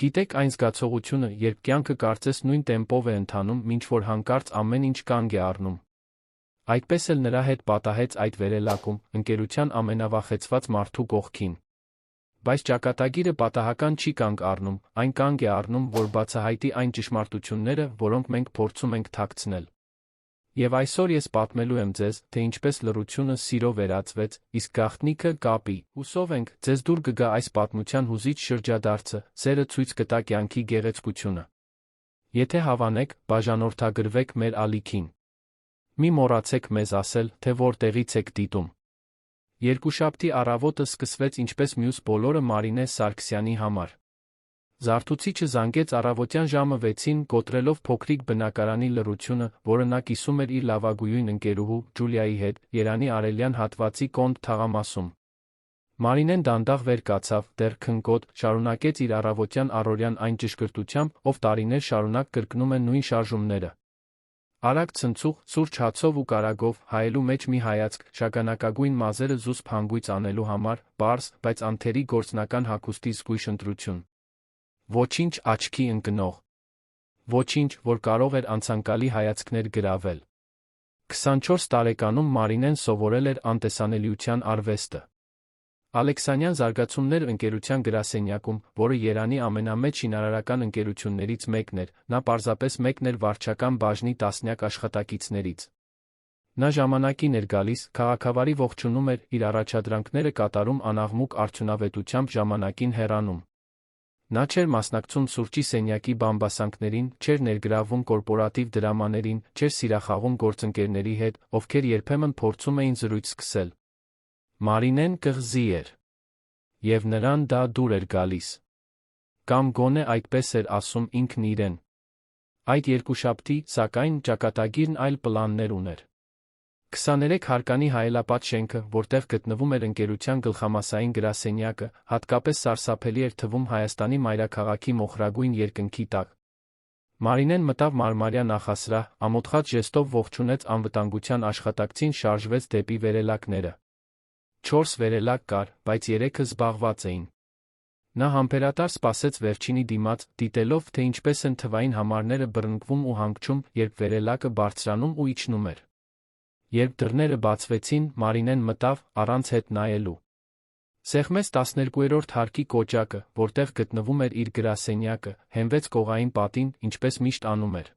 Գիտեք այն զգացողությունը, երբ կյանքը կարծես նույն տեմպով է ընթանում, մինչ որ հանկարծ ամեն ինչ կանգ է առնում։ Այդպես էլ նրա հետ պատահեց այդ վերելակում, ընկերության ամենավախեցված մարդու կողքին։ Բայց ճակատագիրը պատահական չի կանգ առնում, այն կանգ է առնում, որ բացահայտի այն ճշմարտությունները, որոնք մենք փորձում ենք թաքցնել։ Եվ այսօր ես պատմելու եմ ձեզ, թե ինչպես լռությունը սիրո վերածվեց, իսկ գաղտնիքը կապի։ Հուսով ենք, ձեզ դուր կգա այս պատմության հուզիչ շրջադարձը, սերը ցույց կտա կյանքի գեղեցկությունը։ Եթե հավանեք, բաժանորդագրվեք մեր ալիքին։ Մի մոռացեք մեզ ասել, թե որտեղից եք դիտում։ Երկուշաբթի առավոտը սկսվեց ինչպես մյուս բոլորը Մարինե Սարգսյանի համար։ Զարթուցիչը զանգեց առավոտյան ժամը 6-ին, կոտրելով փոքրիկ բնակարանի լռությունը, որը նա կիսում էր իր լավագույն ընկերուհու Ջուլիայի հետ, Երանի արևելյան հատվածի Կոնդ թաղամասում։ Մարինեն դանդաղ վեր կացավ, դեռ քնկոտ, շարունակեց իր առավոտյան առօրյան այն ճշգրտությամբ, ով տարիներ շարունակ կրկնում է նույն շարժումները։ Արագ ցնցուղ, սուրճ հացով ու կարագով, հայելու մեջ մի հայացք, շագանակագույն մազերը զուսպ հանգույց անելու համար, պարզ, բայց անթերի գործնական հագուստի զգույշ ընտրություն։ Ոչինչ աչքի ընկնող։ Ոչինչ, որ կարող էր անցանկալի հայացքներ գրավել։ 24 տարեկանում Մարինեն սովորել էր անտեսանելիության արվեստը։ Ալեքսանյան զարգացումներ ընկերության գրասենյակում, որը Երանի ամենամեծ շինարարական ընկերություններից մեկն էր, նա պարզապես մեկն էր վարչական բաժնի տասնյակ աշխատակիցներից։ Նա ժամանակին էր գալիս, քաղաքավարի ողջունում էր, իր առաջադրանքները կատարում անաղմուկ արդյունավետությամբ ժամանակին հեռանում։ Նա չէր մասնակցում սուրճի սենյակի բամբասանքներին, չէր ներգրավում կորպորատիվ դրամաներին, չէր սիրախաղում գործընկերների հետ, ովքեր երբեմն փորձում էին զրույց սկսել։ Մարինեն կղզի էր։ Եվ նրան դա դուր էր գալիս։ Կամ գոնե այդպես էր ասում ինքն իրեն։ Այդ երկուշաբթի, սակայն, ճակատագիրն այլ պլաններ ուներ։ 23 հարկանի հայելապատ շենքը, որտեղ գտնվում էր ընկերության գլխամասային գրասենյակը, հատկապես սարսափելի էր թվում Հայաստանի մայրաքաղաքի մոխրագույն երկնքի տակ։ Մարինեն մտավ մարմարյա նախասրահ, ամոթխած ժեստով ողջունեց անվտանգության աշխատակցին, շարժվեց դեպի վերելակները։ 4 վերելակ կար, բայց 3-ը զբաղված էին։ Նա համբերատար սպասեց վերջինի դիմաց, դիտելով, թե ինչպես են թվային համարները բռնկվում ու հանգչում, երբ վերելակը բարձրանում ու իջնում էր։ Երբ դռները բացվեցին, Մարինեն մտավ, առանց հետ նայելու։ Սեղմեց 12-րդ հարկի կոճակը, որտեղ գտնվում էր իր գրասենյակը, հենվեց կողային պատին, ինչպես միշտ անում էր։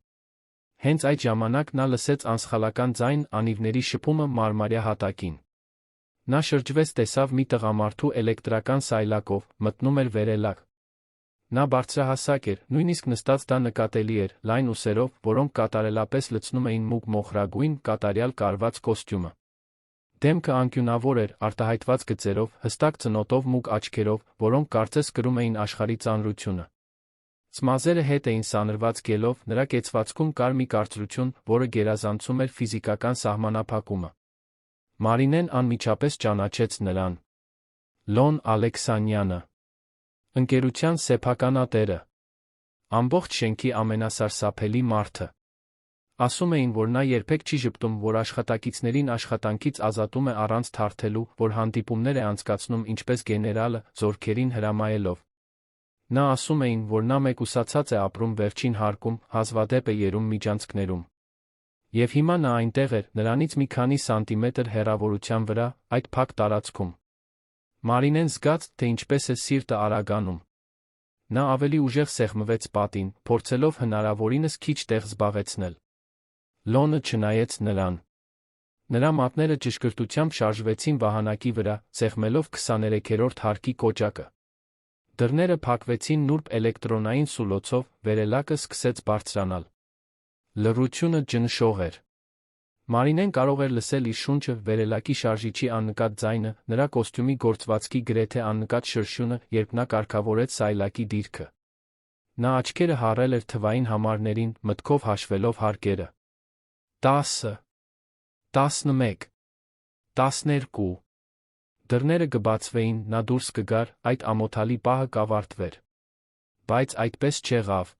Հենց այդ ժամանակ նա լսեց անսխալական ձայն, անիվների շփումը մարմարյա հատակին։ Նա շրջվեց, տեսավ մի տղամարդու էլեկտրական սայլակով, մտնում էր վերելակ։ Նա բարձրահասակ էր, նույնիսկ նստած դա նկատելի էր, լայն ուսերով, որոնք կատարելապես լցնում էին մուգ մոխրագույն, կատարյալ կարված կոստյումը։ Դեմքը անկյունավոր էր, արտահայտված գծերով, հստակ ծնոտով, մուգ աչքերով, որոնք կարծես կրում էին աշխարհի ծանրությունը։ Ծմազերը հետ էին սանրված գելով, նրա կեցվածքում կար մի կարծրություն, որը գերազանցում էր ֆիզիկական սահմանափակումը։ Մարինեն անմիջապես ճանաչեց նրան։ Լոն Ալեքսանյանը։ Ընկերության սեփականատերը։ Ամբողջ շենքի ամենասարսափելի մարդը։ Ասում էին, որ նա երբեք չի ժպտում, որ աշխատակիցներին աշխատանքից ազատում է առանց թարթելու, որ հանդիպումներ է անցկացնում ինչպես գեներալը, զորքերին հրամայելով։ Նա ասում էին, որ նա մեկուսացած է ապրում վերջին հարկում, հազվադեպ է երում միջանցքներում։ Եվ հիմա նա այնտեղ էր, նրանից մի քանի սանտիմետր հեռավորության վրա, այդ փակ տարածքում։ Մարինեն զգաց, թե ինչպես է սիրտը արագանում։ Նա ավելի ուժեղ սեղմվեց պատին, փորձելով հնարավորինս քիչ տեղ զբաղեցնել։ Լոնը չնայեց նրան։ Նրա մատները ճշգրտությամբ շարժվեցին վահանակի վրա, սեղմելով 23-րդ հարկի կոճակը։ Դռները փակվեցին նուրբ էլեկտրոնային սուլոցով, վերելակը սկսեց բարձրանալ։ Լռությունը ջնշող էր։ Մարինեն կարող էր լսել իր շունչը, վերելակի շարժիչի աննկատ ձայնը, նրա կոստյումի գործվածքի գրեթե աննկատ շրշյունը, երբ նա կարգավորեց սայլակի դիրքը։ Նա աչքերը հառել էր թվային համարներին, մտքով հաշվելով հարկերը։ 10, 11, 12։ Դռները կբացվեին, նա դուրս կգար, այդ ամոթալի պահը կավարտվեր։ Բայց այդպես չեղավ։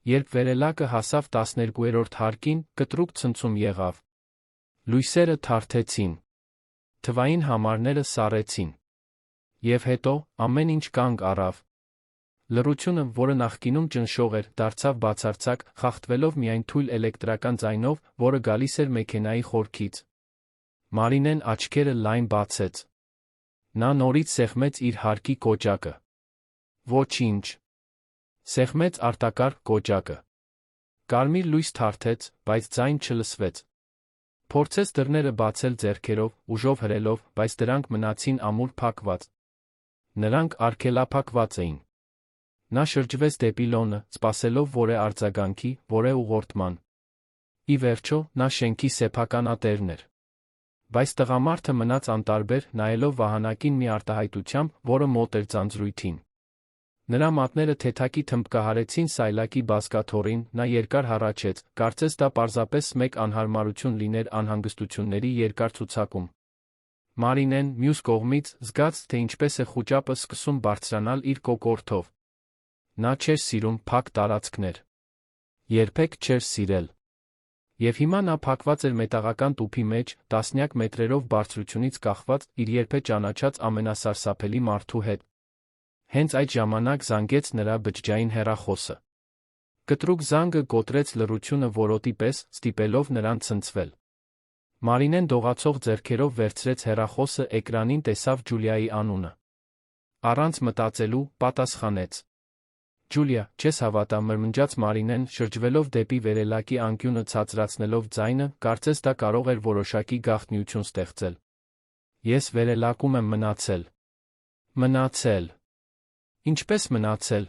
Երբ վերելակը հասավ 12-րդ հարկին, կտրուկ ցնցում եղավ։ Լույսերը թարթեցին։ Թվային համարները սառեցին։ Եվ հետո ամեն ինչ կանգ առավ։ Լռությունը, որը նախկինում ճնշող էր, դարձավ բացարձակ, խախտվելով միայն թույլ էլեկտրական ձայնով, որը գալիս էր մեքենայի խորքից։ Մարինեն աչքերը լայն բացեց։ Նա նորից սեղմեց իր հարկի կոճակը։ Ոչինչ։ Սեղմեց արտակարգ կոճակը։ Կարմիր լույս թարթեց, բայց ձայն չլսվեց։ Փորձեց դռները բացել ձեռքերով, ուժով հրելով, բայց դրանք մնացին ամուր փակված։ Նրանք արգելափակված էին։ Նա շրջվեց դեպի լոնը, սպասելով որե արձագանքի, որե ուղղորդման։ Ի վերջո, նա շենքի սեփականատերն էր։ Բայց տղամարդը մնաց անտարբեր, նայելով վահանակին մի արտահայտությամբ, որը մոտ էր ձանձրույթին։ Նրա մատները թեթակի թմբկահարեցին սայլակի բազկաթոռին, նա երկար հառաչեց, կարծես դա պարզապես մեկ անհարմարություն լիներ անհանգստությունների երկար ցուցակում։ Մարինեն, մյուս կողմից, զգաց, թե ինչպես է խուճապը սկսում բարձրանալ իր կոկորդով։ Նա չէր սիրում փակ տարածքներ։ Երբեք չէր սիրել։ Եվ հիմա նա փակված էր մետաղական տուփի մեջ, տասնյակ մետրերով բարձրությունից կախված, իր երբե ճանաչած ամենասարսափելի մարդու հետ։ Հենց այդ ժամանակ զանգեց նրա բջջային հեռախոսը։ Կտրուկ զանգը կոտրեց լռությունը որոտի պես, ստիպելով նրան ցնցվել։ Մարինեն դողացող ձեռքերով վերցրեց հեռախոսը, էկրանին տեսավ Ջուլիայի անունը։ Առանց մտածելու, պատասխանեց։ Ջուլիա, չես հավատա, մրմնջաց Մարինեն, շրջվելով դեպի վերելակի անկյունը ցածրացնելով ձայնը, կարծես դա կարող էր որոշակի գաղտնիություն ստեղծել։ Ես վերելակում եմ մնացել։ Մնացել։ Ինչպես մնացել։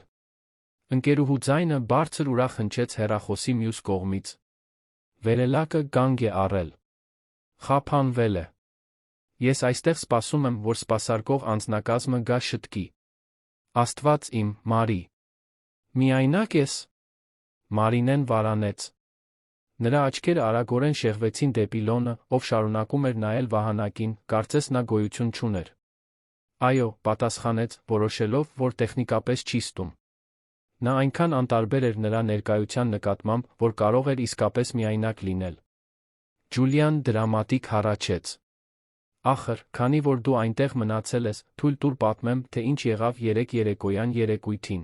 Ընկերուհու ձայնը բարձր ուրախ հնչեց հեռախոսի մյուս կողմից։ Վերելակը կանգ է առել։ Խափանվել է։ Ես այստեղ սպասում եմ, որ սպասարկող անձնակազմը գա շտկի։ Աստված իմ, Մարի։ Միայնակ ես։ Մարինեն վարանեց։ Նրա աչքերը արագորեն շեղվեցին դեպի լոնը, ով շարունակում էր նայել վահանակին, կարծես նա գոյություն չուներ։ Այո, պատասխանեց, որոշելով, որ տեխնիկապես չի ստում։ Նա այնքան անտարբեր էր նրա ներկայության նկատմամբ, որ կարող էր իսկապես միայնակ լինել։ Ջուլիան դրամատիկ հառաչեց։ Ախր, քանի որ դու այնտեղ մնացել ես, թույլ տուր պատմեմ, թե ինչ եղավ երեկ երեկոյան երեկույթին։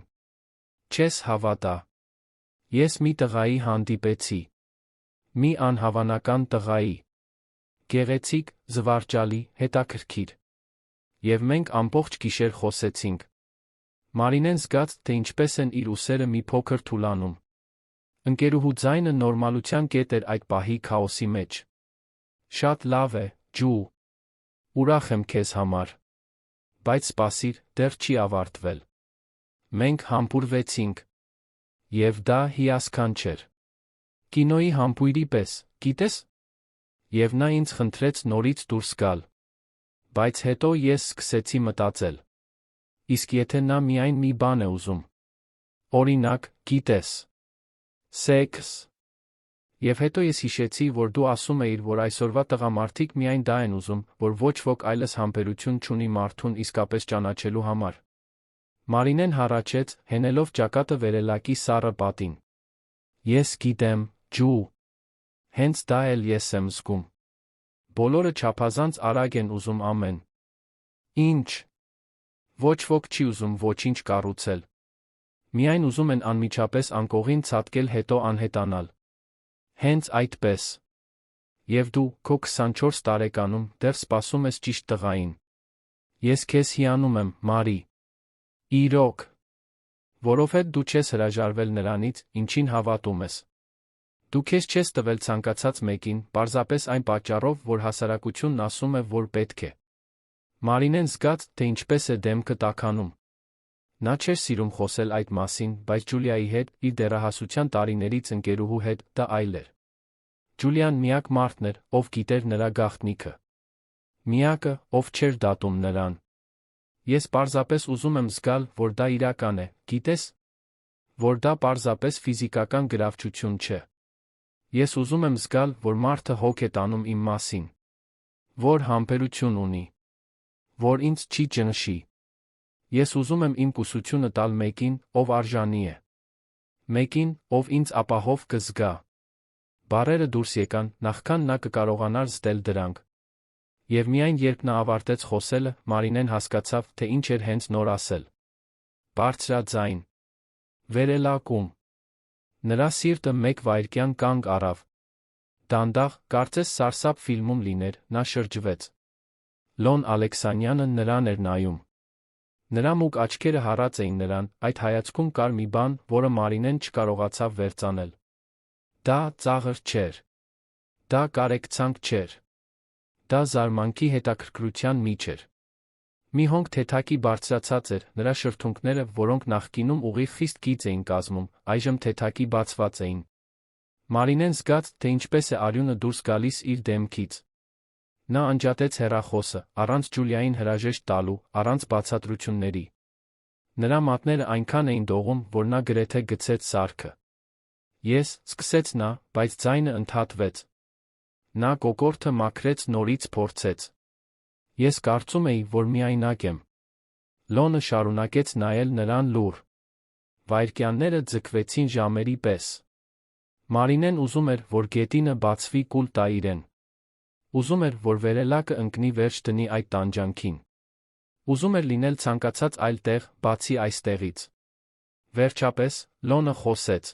Չես հավատա։ Ես մի տղայի հանդիպեցի։ Մի անհավանական տղայի։ Գեղեցիկ, զվարճալի, հետաքրքիր։ Եվ մենք ամբողջ գիշեր խոսեցինք։ Մարինեն զգաց, թե ինչպես են իր ուսերը մի փոքր թուլանում։ Ընկերուհու ձայնը նորմալության կետ էր այդ պահի քաոսի մեջ։ Շատ լավ է, Ջու։ Ուրախ եմ քեզ համար։ Բայց սպասիր, դեռ չի ավարտվել։ Մենք համբուրվեցինք։ Եվ դա հիասքանչ էր։ Կինոյի համբույրի պես, գիտես։ Եվ նա ինձ խնդրեց նորից դուրս գալ։ Բայց հետո ես սկսեցի մտածել։ Իսկ եթե նա միայն մի բան է ուզում։ Օրինակ, գիտես։ Սեքս։ Եվ հետո ես հիշեցի, որ դու ասում էիր, որ այսօրվա տղամարդիկ միայն դա են ուզում, որ ոչ ոք այլս համբերություն չունի մարդուն իսկապես ճանաչելու համար։ Մարինեն հառաչեց, հենելով ճակատը վերելակի սառը պատին։ Ես գիտեմ, Ջու։ Հենց դա էլ ես եմ զգում։ Բոլորը չափազանց արագ են ուզում ամեն ինչ։ Ոչ ոք չի ուզում ոչինչ կառուցել։ Միայն ուզում են անմիջապես անկողին ցատկել, հետո անհետանալ։ Հենց այդպես։ Եվ դու, քո 24 տարեկանում, դեռ սպասում ես ճիշտ տղային։ Ես քեզ հիանում եմ, Մարի։ Իրոք։ Որովհետև դու չես հրաժարվել նրանից, ինչին հավատում ես։ Դու քեզ չես տվել ցանկացած մեկին, պարզապես այն պատճառով, որ հասարակությունն ասում է, որ պետք է։ Մարինեն զգաց, թե ինչպես է դեմքը տաքանում։ Նա չէր սիրում խոսել այդ մասին, բայց Ջուլիայի հետ, իր դեռահասության տարիներից ընկերուհու հետ, դա այլ էր։ Ջուլիան միակ մարդն էր, ով գիտեր նրա գաղտնիքը։ Միակը, ով չէր դատում նրան։ Ես պարզապես ուզում եմ զգալ, որ դա իրական է, գիտես։ Որ դա պարզապես ֆիզիկական գրավչություն չէ։ Ես ուզում եմ զգալ, որ մարդը հոգ է տանում իմ մասին։ Որ համբերություն ունի։ Որ ինձ չի ճնշի։ Ես ուզում եմ իմ կուսությունը տալ մեկին, ով արժանի է։ Մեկին, ով ինձ ապահով կզգա։ Բառերը դուրս եկան, նախքան նա կկարողանար զդել դրանք։ Եվ միայն երբ նա ավարտեց խոսելը, Մարինեն հասկացավ, թե ինչ էր հենց նոր ասել։ Բարձրաձայն։ Վերելակում։ Նրա սիրտը մեկ վայրկյան կանգ առավ։ Դանդաղ, կարծես սարսափ ֆիլմում լիներ, նա շրջվեց։ Լոն Ալեքսանյանը նրան էր նայում։ Նրա մուգ աչքերը հառած էին նրան, այդ հայացքում կար մի բան, որը Մարինեն չկարողացավ վերծանել։ Դա ծաղր չէր։ Դա կարեկցանք չէր։ Դա զարմանքի հետաքրքրության միջ էր։ Մի հոնք թեթակի բարձրացած էր, նրա շրթունքները, որոնք նախկինում ուղիղ խիստ գիծ էին կազմում, այժմ թեթակի բացված էին։ Մարինեն զգաց, թե ինչպես է արյունը դուրս գալիս իր դեմքից։ Նա անջատեց հեռախոսը, առանց Ջուլիային հրաժեշտ տալու, առանց բացատրությունների։ Նրա մատները այնքան էին դողում, որ նա գրեթե գցեց սարքը։ Ես, սկսեց նա, բայց ձայնը ընդհատվեց։ Նա կոկորդը մաքրեց, նորից փորձեց։ Ես կարծում էի, որ միայնակ եմ։ Լոնը շարունակեց նայել նրան լուռ։ Վայրկյանները ձգվեցին ժամերի պես։ Մարինեն ուզում էր, որ գետինը բացվի կուլ տա իրեն։ Ուզում էր, որ վերելակը ընկնի վերջ դնի այդ տանջանքին։ Ուզում էր լինել ցանկացած այլ տեղ, բացի այստեղից։ Վերջապես, Լոնը խոսեց։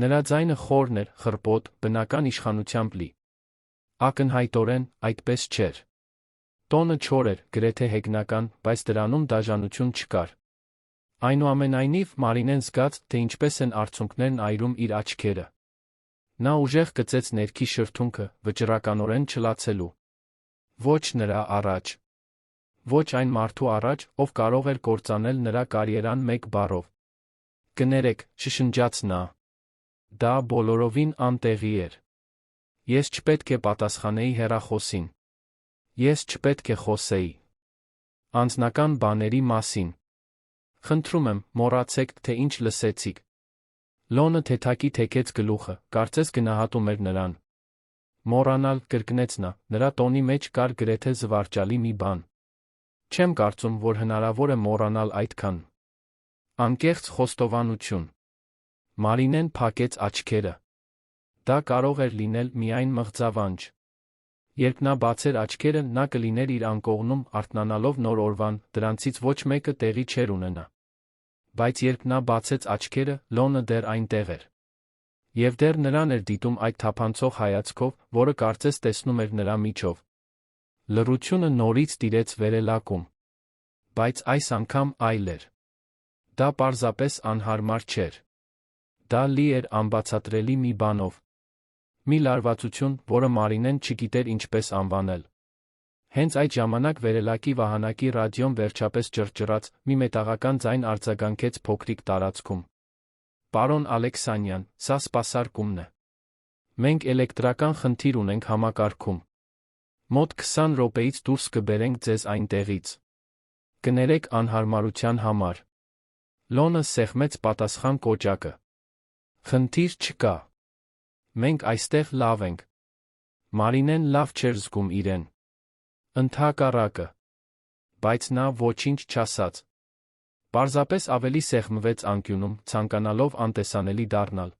Նրա ձայնը խորն էր, խռպոտ, բնական իշխանությամբ լի։ Ակնհայտորեն, այդպես չէր։ Տոնը չոր էր, գրեթե հեգնական, բայց դրանում դաժանություն չկար։ Այնուամենայնիվ, Մարինեն զգաց, թե ինչպես են արցունքներն այրում իր աչքերը։ Նա ուժեղ գծեց ներքի շրթունքը, վճռականորեն չլացելու։ Ոչ նրա առաջ։ Ոչ այն մարդու առաջ, ով կարող էր կործանել նրա կարիերան մեկ բառով։ Կներեք, շշնջաց նա։ Դա բոլորովին անտեղի էր։ Ես չպետք է պատասխանեի հեռախոսին։ Ես չպետք է խոսեի անձնական բաների մասին։ Խնդրում եմ, մոռացեք, թե ինչ լսեցիք։ Լոնը թեթակի թեքեց գլուխը, կարծես գնահատում էր նրան։ Մոռանալ, կրկնեց նա, նրա տոնի մեջ կար գրեթե զվարճալի մի բան։ Չեմ կարծում, որ հնարավոր է մոռանալ այդքան։ Անկեղծ խոստովանություն։ Մարինեն փակեց աչքերը։ Դա կարող էր լինել միայն մղձավանջ։ Երբ նա բացեր աչքերը, նա կլիներ իր անկողնում, արթնանալով նոր օրվան, դրանցից ոչ մեկը տեղի չէր ունենա։ Բայց երբ նա բացեց աչքերը, Լոնը դեռ այնտեղ էր։ Եվ դեռ նրան էր դիտում այդ թափանցող հայացքով, որը կարծես տեսնում էր նրա միջով։ Լռությունը նորից տիրեց վերելակում։ Բայց այս անգամ այլ էր։ Դա պարզապես անհարմար չէր։ Դա լի էր անբացատրելի մի բանով։ Մի լարվածություն, որը Մարինեն չգիտեր ինչպես անվանել։ Հենց այդ ժամանակ վերելակի վահանակի ռադիոն վերջապես ճռճռաց, մի մետաղական ձայն արձագանքեց փոքրիկ տարածքում։ Պարոն Ալեքսանյան, սա սպասարկումն է։ Մենք էլեկտրական խնդիր ունենք համակարգում։ Մոտ 20 րոպեից դուրս կբերենք ձեզ այնտեղից։ Կներեք անհարմարության համար։ Լոնը սեղմեց պատասխան կոճակը։ Խնդիր չկա։ Մենք այստեղ լավ ենք։ Մարինեն լավ չէր զգում իրեն։ Ընդհակառակը։ Բայց նա ոչինչ չասաց։ Պարզապես ավելի սեղմվեց անկյունում, ցանկանալով անտեսանելի դառնալ։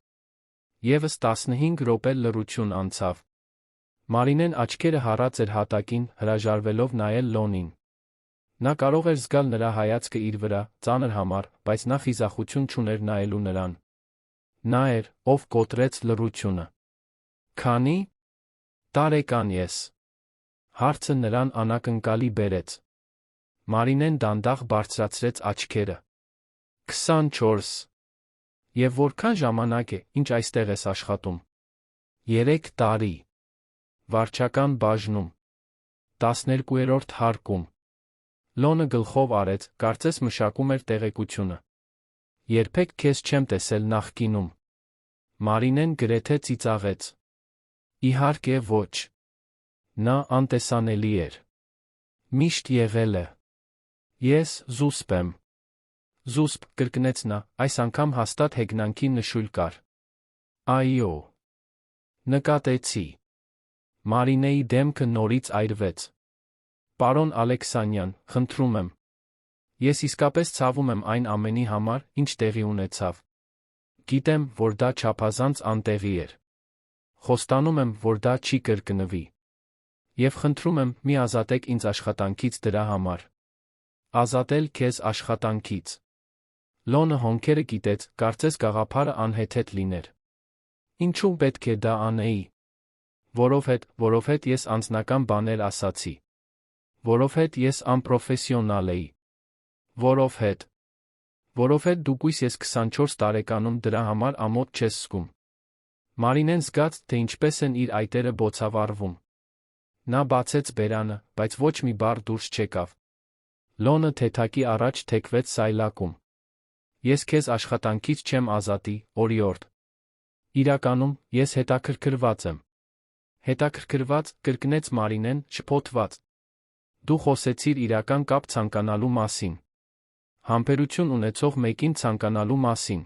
Եվս 15 րոպե լռություն անցավ։ Մարինեն աչքերը հառած էր հատակին, հրաժարվելով նայել Լոնին։ Նա կարող էր զգալ նրա հայացքը իր վրա, ծանր համար, բայց նա խիզախություն չուներ նայելու նրան։ Նա էր, ով կոտրեց լռությունը։ Քանի տարեկան ես։ Հարցը նրան անակնկալի բերեց։ Մարինեն դանդաղ բարձրացրեց աչքերը։ 24։ Եվ որքան ժամանակ է, ինչ այստեղ ես աշխատում։ 3 տարի։ Վարչական բաժնում։ 12-րդ հարկում։ Լոնը գլխով արեց, կարծես մշակում էր տեղեկությունը։ Երբեք քեզ չեմ տեսել նախկինում։ Մարինեն գրեթե ծիծաղեց։ Իհարկե ոչ։ Նա անտեսանելի էր։ Միշտ եղել է։ Ես զուսպ եմ։ Զուսպ, կրկնեց նա, այս անգամ հաստատ հեգնանքի նշույլ կար։ Այո։ Նկատեցի։ Մարինեի դեմքը նորից այրվեց։ Պարոն Ալեքսանյան, խնդրում եմ։ Ես իսկապես ցավում եմ այն ամենի համար, ինչ տեղի ունեցավ։ Գիտեմ, որ դա չափազանց անտեղի էր։ Խոստանում եմ, որ դա չի կրկնվի։ Եվ խնդրում եմ, մի ազատեք ինձ աշխատանքից դրա համար։ Ազատել քեզ աշխատանքից։ Լոնը հոնքերը կիտեց, կարծես գաղափարը անհեթեթ լիներ։ Ինչու պետք է դա անեի։ Որովհետ ես անձնական բաներ ասացի։ Որովհետ ես անպրոֆեսիոնալ էի։ Որովհետ դուկույս ես 24 տարեկանում դրա համար ամոթ չես զգում։ Մարինեն զգաց, թե ինչպես են իր այտերը բոցավառվում։ Նա բացեց բերանը, բայց ոչ մի բառ դուրս չեկավ։ Լոնը թեթակի առաջ թեքվեց սայլակում։ Ես քեզ աշխատանքից չեմ ազատի, օրիորդ։ Իրականում, ես հետաքրքրված եմ։ Հետաքրքրված, կրկնեց Մարինեն, շփոթված։ Դու խոսեցիր իրական կապ ցանկանալու մասին։ Համբերություն ունեցող մեկին ցանկանալու մասին։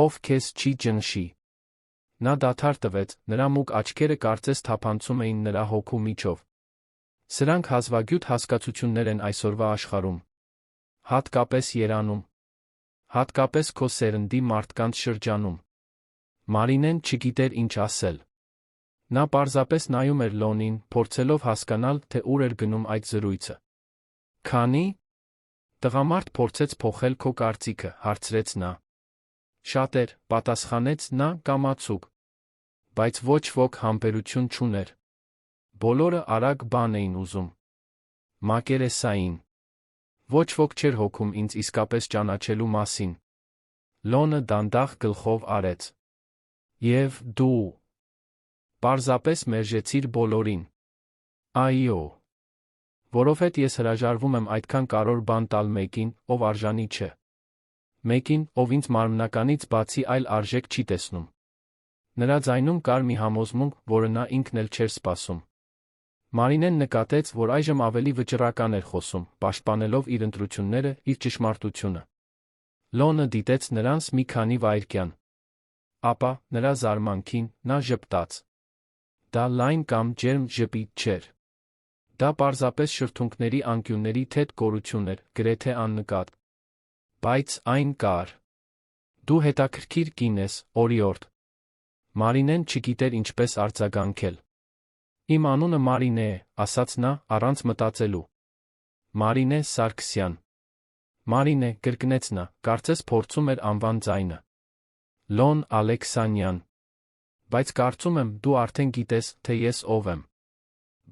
Ով քեզ չի ճնշի։ Նա դադար տվեց, նրա մուգ աչքերը կարծես թափանցում էին նրա հոգու միջով։ Սրանք հազվագյուտ հասկացություններ են այսօրվա աշխարհում։ Հատկապես Երանում։ Հատկապես քո սերնդի մարդկանց շրջանում։ Մարինեն չգիտեր ինչ ասել։ Նա պարզապես նայում էր Լոնին, փորձելով հասկանալ, թե ուր էր գնում այդ զրույցը։ Քանի՞։ Տղամարդ փորձեց փոխել քո կարծիքը, հարցրեց նա։ Շատեր, պատասխանեց նա, կամացուկ։ Բայց ոչ ոք համբերություն չուներ։ Բոլորը արագ բան էին ուզում։ Մակերեսային։ Ոչ ոք չէր հոգում ինձ իսկապես ճանաչելու մասին։ Լոնը դանդաղ գլխով արեց։ Եվ դու պարզապես մերժեցիր բոլորին։ Այո։ Որովհետ ես հրաժարվում եմ այդքան կարևոր բան տալ մեկին, ով արժանի չէ։ Մեկին, ով ինձ մարմնականից բացի այլ արժեք չի տեսնում։ Նրա ձայնում կար մի համոզմունք, որը նա ինքն էլ չէր սպասում։ Մարինեն նկատեց, որ այժմ ավելի վճռական էր խոսում, պաշտպանելով իր ընտրությունները, իր ճշմարտությունը։ Լոնը դիտեց նրանց մի քանի վայրկյան։ Ապա, նրա զարմանքին, նա ժպտաց։ Դա լայն կամ ջերմ ժպիտ չէր։ Դա պարզապես շրթունքների անկյունների թեթ կորություն էր, գրեթե աննկատ։ Բայց այն կար։ Դու հետաքրքիր կին ես, օրիորդ։ Մարինեն չգիտեր ինչպես արձագանքել։ Իմ անունը Մարինե է, ասաց նա, առանց մտածելու։ Մարինե Սարգսյան։ Մարինե, կրկնեց նա, կարծես փորձում էր անվան ձայնը։ Լոն Ալեքսանյան։ Բայց կարծում եմ, դու արդեն գիտես, թե ես ով եմ։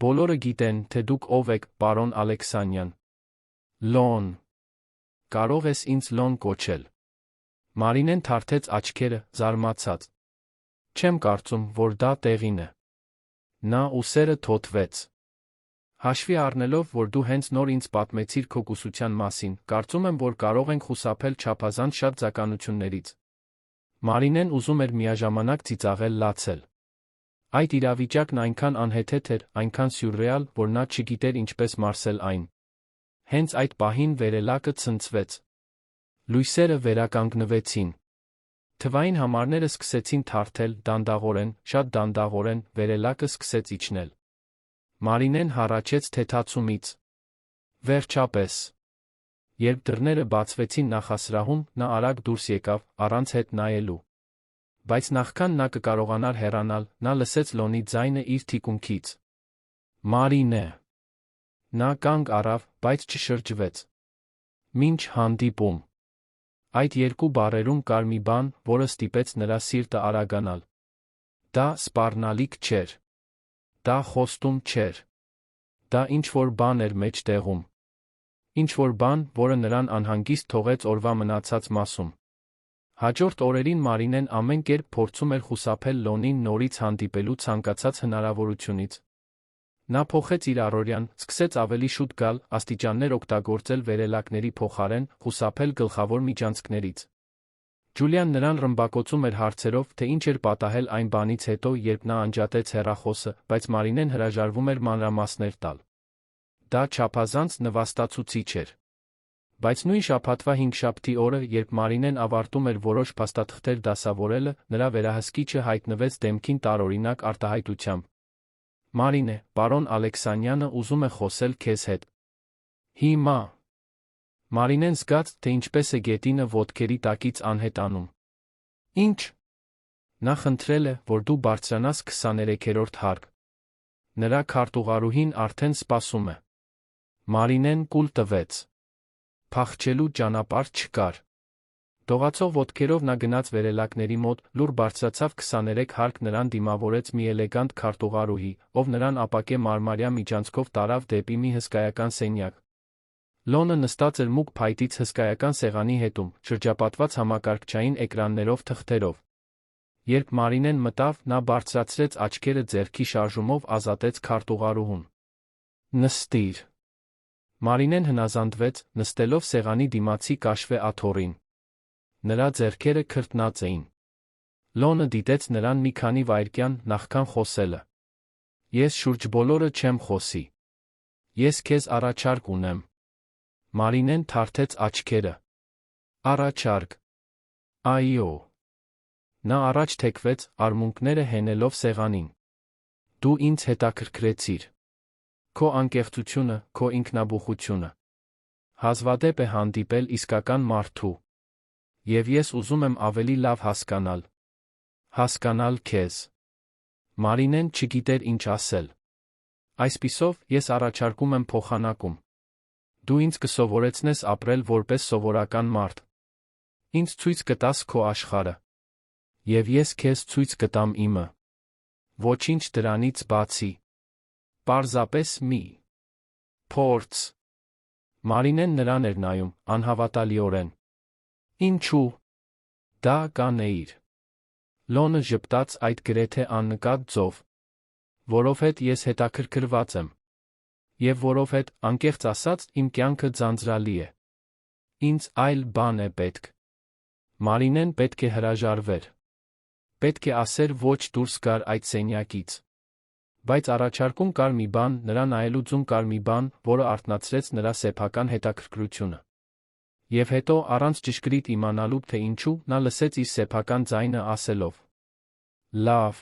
Բոլորը գիտեն, թե դուք ով եք, պարոն Ալեքսանյան։ Լոն։ Կարող ես ինձ Լոն կոչել։ Մարինեն թարթեց աչքերը, զարմացած։ Չեմ կարծում, որ դա տեղին է։ Նա ուսերը թոթվեց։ Հաշվի առնելով, որ դու հենց նոր ինձ պատմեցիր քո կուսության մասին, կարծում եմ, որ կարող ենք խուսափել չափազանց շատ ձականություններից։ Մարինեն ուզում էր միաժամանակ ծիծաղել լացել։ Այդ իրավիճակն այնքան անհեթեթ էր, այնքան սյուրռեալ, որ նա չգիտեր ինչպես մարսել այն։ Հենց այդ պահին վերելակը ցնցվեց։ Լույսերը վերականգնվեցին։ Թվային համարները սկսեցին թարթել, դանդաղորեն, շատ դանդաղորեն, վերելակը սկսեց իջնել։ Մարինեն հառաչեց թեթացումից։ Վերջապես։ Երբ դռները բացվեցին նախասրահում, նա արագ դուրս եկավ, առանց հետ նայելու։ Բայց նախքան նա կկարողանար հեռանալ, նա լսեց Լոնի ձայնը իր թիկունքից։ Մարինե։ Նա կանգ առավ, բայց չշրջվեց։ Մինչ հանդիպում։ Այդ երկու բառերում կար մի բան, որը ստիպեց նրա սիրտը արագանալ։ Դա սպառնալիք չէր։ Դա խոստում չէր։ Դա ինչ-որ բան էր մեջտեղում։ Ինչ-որ բան, որը նրան անհանգիստ թողեց օրվա մնացած մասում։ Հաջորդ օրերին Մարինեն ամեն կերպ փորձում էր խուսափել Լոնին նորից հանդիպելու ցանկացած հնարավորությունից։ Նա փոխեց իր առօրյան, սկսեց ավելի շուտ գալ, աստիճաններ օգտագործել վերելակների փոխարեն, խուսափել գլխավոր միջանցքներից։ Ջուլիան նրան ռմբակոծում էր հարցերով, թե ինչ էր պատահել այն բանից հետո, երբ նա անջատեց հեռախոսը, բայց Մարինեն հրաժարվում էր մանրամասներ տալ։ Դա չափազանց նվաստացուցիչ էր։ Բայց նույն շաբաթվա հինգշաբթի օրը, երբ Մարինեն ավարտում էր որոշ փաստաթղթեր դասավորելը, նրա վերահսկիչը հայտնվեց դեմքին տարօրինակ արտահայտությամբ։ Մարինե, պարոն Ալեքսանյանը ուզում է խոսել քեզ հետ։ Հիմա։ Մարինեն զգաց, թե ինչպես է գետինը ոտքերի տակից անհետանում։ Ինչ։ Նա խնդրել է, որ դու բարձրանաս 23-րդ հարկ։ Նրա քարտուղարուհին արդեն սպասում է։ Մարինեն կուլ տվեց։ Փախչելու ճանապարհ չկար։ Դողացող ոտքերով նա գնաց վերելակների մոտ, լուր բարձրացավ 23 հարկ նրան դիմավորեց մի էլեգանտ քարտուղարուհի, ով նրան ապակե մարմարյա միջանցքով տարավ դեպի մի հսկայական սենյակ։ Լոնը նստած էր մուգ փայտից հսկայական սեղանի հետում, շրջապատված համակարգչային էկրաններով թղթերով։ Երբ Մարինեն մտավ, նա բարձրացրեց աչքերը ձեռքի շարժումով ազատեց քարտուղարուհուն։ Նստիր։ Մարինեն հնազանդվեց, նստելով սեղանի դիմացի կաշվե աթոռին։ Նրա ձեռքերը քրտնած էին։ Լոնը դիտեց նրան մի քանի վայրկյան նախքան խոսելը։ Ես շուրջ բոլորը չեմ խոսի։ Ես քեզ առաջարկ ունեմ։ Մարինեն թարթեց աչքերը։ Առաջարկ։ Այո։ Նա առաջ թեքվեց, արմունկները հենելով սեղանին։ Դու ինձ հետաքրքրեցիր։ Քո անկեղծությունը, քո ինքնաբուխությունը։ Հազվադեպ է հանդիպել իսկական մարդու։ Եվ ես ուզում եմ ավելի լավ հասկանալ։ Հասկանալ քեզ։ Մարինեն չգիտեր ինչ ասել։ Այսպիսով, ես առաջարկում եմ փոխանակում։ Դու ինձ կսովորեցնես ապրել որպես սովորական մարդ։ Ինձ ցույց կտաս քո աշխարհը։ Եվ ես քեզ ցույց կտամ իմը։ Ոչինչ դրանից բացի։ Պարզապես մի փորձ։ Մարինեն նրան էր նայում, անհավատալիորեն։ Ինչու՞։ Դա կանեիր։ Լոնը ժպտաց այդ գրեթե աննկատ ձով։ Որովհետ ես հետաքրքրված եմ։ Եվ որովհետ, անկեղծ ասած, իմ կյանքը ձանձրալի է։ Ինձ այլ բան է պետք։ Մարինեն պետք է հրաժարվեր։ Պետք է ասեր ոչ դուրս գար այդ սենյակից։ Բայց առաջարկում կար մի բան, նրա նայելու ձուն կար մի բան, որը արթնացրեց նրա սեփական հետաքրքրությունը։ Եվ հետո, առանց ճշգրիտ իմանալու, թե ինչու, նա լսեց իր սեփական ձայնը ասելով. Լավ։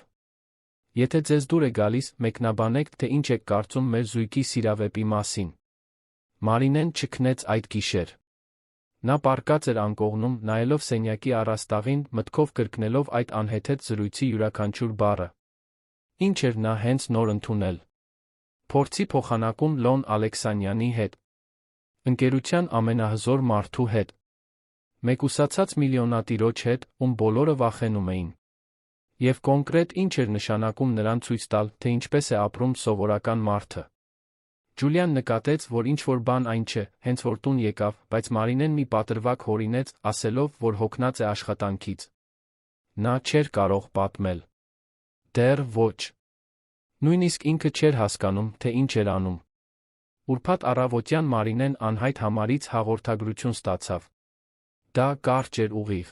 Եթե ձեզ դուր է գալիս, մեկնաբանեք, թե ինչ եք կարծում մեր զույգի սիրավեպի մասին։ Մարինեն չքնեց այդ գիշեր։ Նա պառկած էր անկողնում, նայելով սենյակի առաստաղին, մտքով կրկնելով այդ անհեթեթ զրույցի յուրաքանչյուր բառը։ Ինչ էր նա հենց նոր ընդունել։ Փորձի փոխանակում Լոն Ալեքսանյանի հետ։ Ընկերության ամենահզոր մարդու հետ։ Մեկուսացած միլիոնատիրոջ հետ, ում բոլորը վախենում էին։ Եվ կոնկրետ ինչ էր նշանակում նրան ցույց տալ, թե ինչպես է ապրում սովորական մարդը։ Ջուլիան նկատեց, որ ինչ-որ բան այն չէ, հենց որ տուն եկավ, բայց Մարինեն մի պատրվակ հորինեց, ասելով, որ հոգնած է աշխատանքից։ Նա չէր կարող պատմել։ Դեռ ոչ։ Նույնիսկ ինքը չէր հասկանում, թե ինչ էր անում։ Ուրբաթ առավոտյան Մարինեն անհայտ համարից հաղորդագրություն ստացավ։ Դա կարճ էր ուղիղ։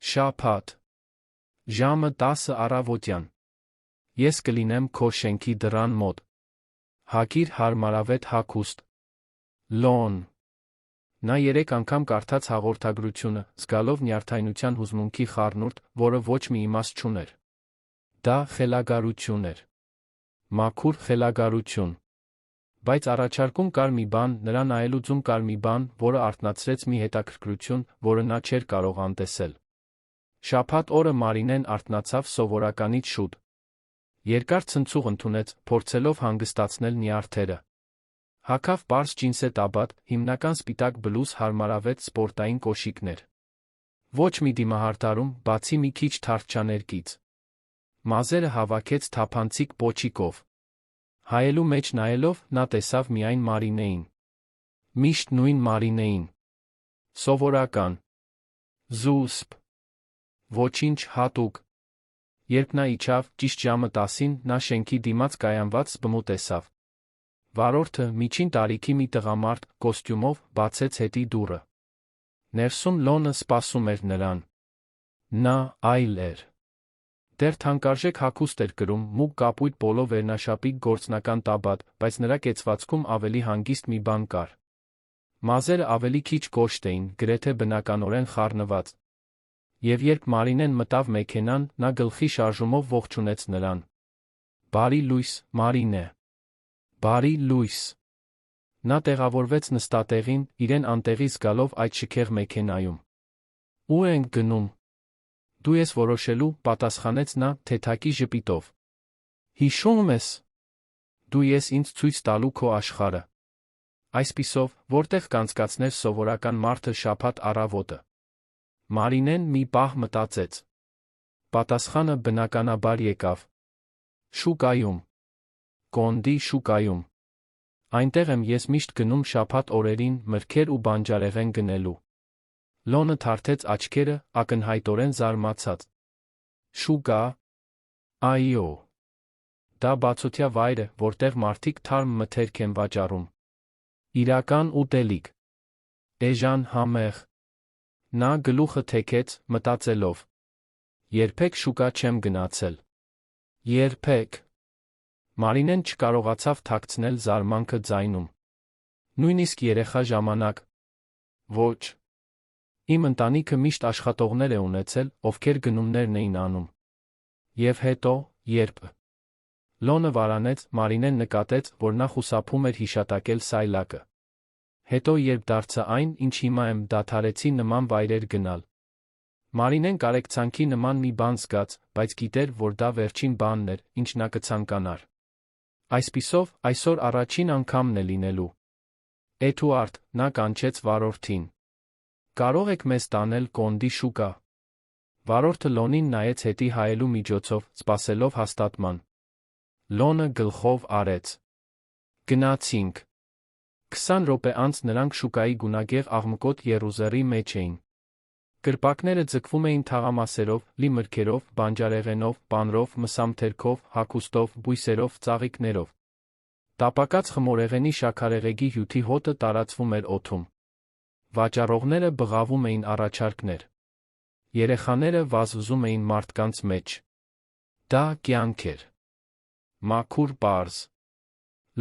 Շաբաթ։ Ժամը 10 առավոտյան։ Ես կլինեմ քո շենքի դռան մոտ։ Հագիր հարմարավետ հագուստ։ Լոն։ Նա 3 անգամ կարդաց հաղորդագրությունը, զգալով նյարդայնության հուզմունքի խառնուրդ, որը ոչ մի իմաստ չուներ։ Դա խելագարություն էր։ Մաքուր խելագարություն։ Բայց առաջարկում կար մի բան, նրա նայելու ձում կար մի բան, որը արթնացրեց մի հետաքրքրություն, որը նա չէր կարող անտեսել։ Շաբաթ օրը Մարինեն արթնացավ սովորականից շուտ։ Երկար ցնցուղ ընդունեց, փորձելով հանգստացնել նյարդերը։ Հագավ պարզ ջինսե տաբատ, հիմնական սպիտակ բլուզ, հարմարավետ սպորտային կոշիկներ։ Ոչ մի դիմահարդարում, բացի մի քիչ թարթչաներկից։ Մազերը հավաքեց թափանցիկ պոչիկով։ Հայելու մեջ նայելով, նա տեսավ միայն Մարինեին։ Միշտ նույն Մարինեին։ Սովորական։ Զուսպ։ Ոչինչ հատուկ։ Երբ նա իջավ, ճիշտ ժամը 10-ին, նա շենքի դիմաց կայանված բմու տեսավ։ Վարորդը, միջին տարիքի մի տղամարդ, կոստյումով, բացեց հետի դուռը։ Ներսում Լոնը սպասում էր նրան։ Նա այլ էր։ Դեռ թանկարժեք հագուստ էր կրում, մուգ կապույտ պոլո վերնաշապիկ գործնական տաբատ, բայց նրա կեցվածքում ավելի հանգիստ մի բան կար։ Մազերը ավելի քիչ կոշտ էին, գրեթե բնականորեն խառնված։ Եվ երբ Մարինեն մտավ մեքենան, նա գլխի շարժումով ողջունեց նրան։ Բարի լույս, Մարինե։ Բարի լույս։ Նա տեղավորվեց նստատեղին, իրեն անտեղի զգալով այդ շքեղ մեքենայում։ Ու ենք գնում։ Դու ես որոշելու, պատասխանեց նա, թեթակի ժպիտով։ Հիշում ես։ Դու ես ինձ ցույց տալու քո աշխարհը։ Այսպիսով, որտեղ կանցկացներ սովորական մարդը շաբաթ առավոտը։ Մարինեն մի պահ մտածեց։ Պատասխանը բնականաբար եկավ. շուկայում։ Կոնդի շուկայում։ Այնտեղ եմ ես միշտ գնում շաբաթ օրերին մրգեր ու բանջարեղեն գնելու։ Լոնը թարթեց աչքերը, ակնհայտորեն զարմացած։ Շուկա։ Այո։ Դա բացօթյա վայր է, որտեղ մարդիկ թարմ մթերք են վաճառում։ Իրական ուտելիք։ Էժան համեղ։ Նա գլուխը թեքեց, մտածելով. երբեք շուկա չեմ գնացել։ Երբեք։ Մարինեն չկարողացավ թաքցնել զարմանքը ձայնում։ Նույնիսկ երեխա ժամանակ։ Ոչ։ Իմ ընտանիքը միշտ աշխատողներ է ունեցել, ովքեր գնումներն էին անում։ Եվ հետո, երբ Լոնը վարանեց, Մարինեն նկատեց, որ նա խուսափում էր հիշատակել սայլակը։ Հետո երբ դարձա այն, ինչ հիմա եմ, դադարեցի նման վայրեր գնալ։ Մարինեն կարեկցանքի նման մի բան զգաց, բայց գիտեր, որ դա վերջին բանն էր, ինչ նա կցանկանար։ Այսպիսով, այսօր առաջին անգամն է լինելու։ Էդուարդ, նա կանչեց վարորդին։ Կարող եք մեզ տանել Կոնդի շուկա։ Վարորդը Լոնին նայեց հետի հայելու միջոցով, սպասելով հաստատման։ Լոնը գլխով արեց։ Գնացինք։ 20 րոպե անց նրանք շուկայի գունագեղ աղմկոտ եռուզեռի մեջ էին։ Կրպակները ձգվում էին թաղամասերով, լի մրգերով, բանջարեղենով, պանրով, մսամթերքով, հագուստով, բույսերով, ծաղիկներով։ Տապակած խմորեղենի շաքարեղեգի հյութի հոտը տարածվում էր օդում։ Վաճառողները բղավում էին առաջարկներ։ Երեխաները վազվզում էին մարդկանց մեջ։ Դա կյանք էր։ Մաքուր պարզ։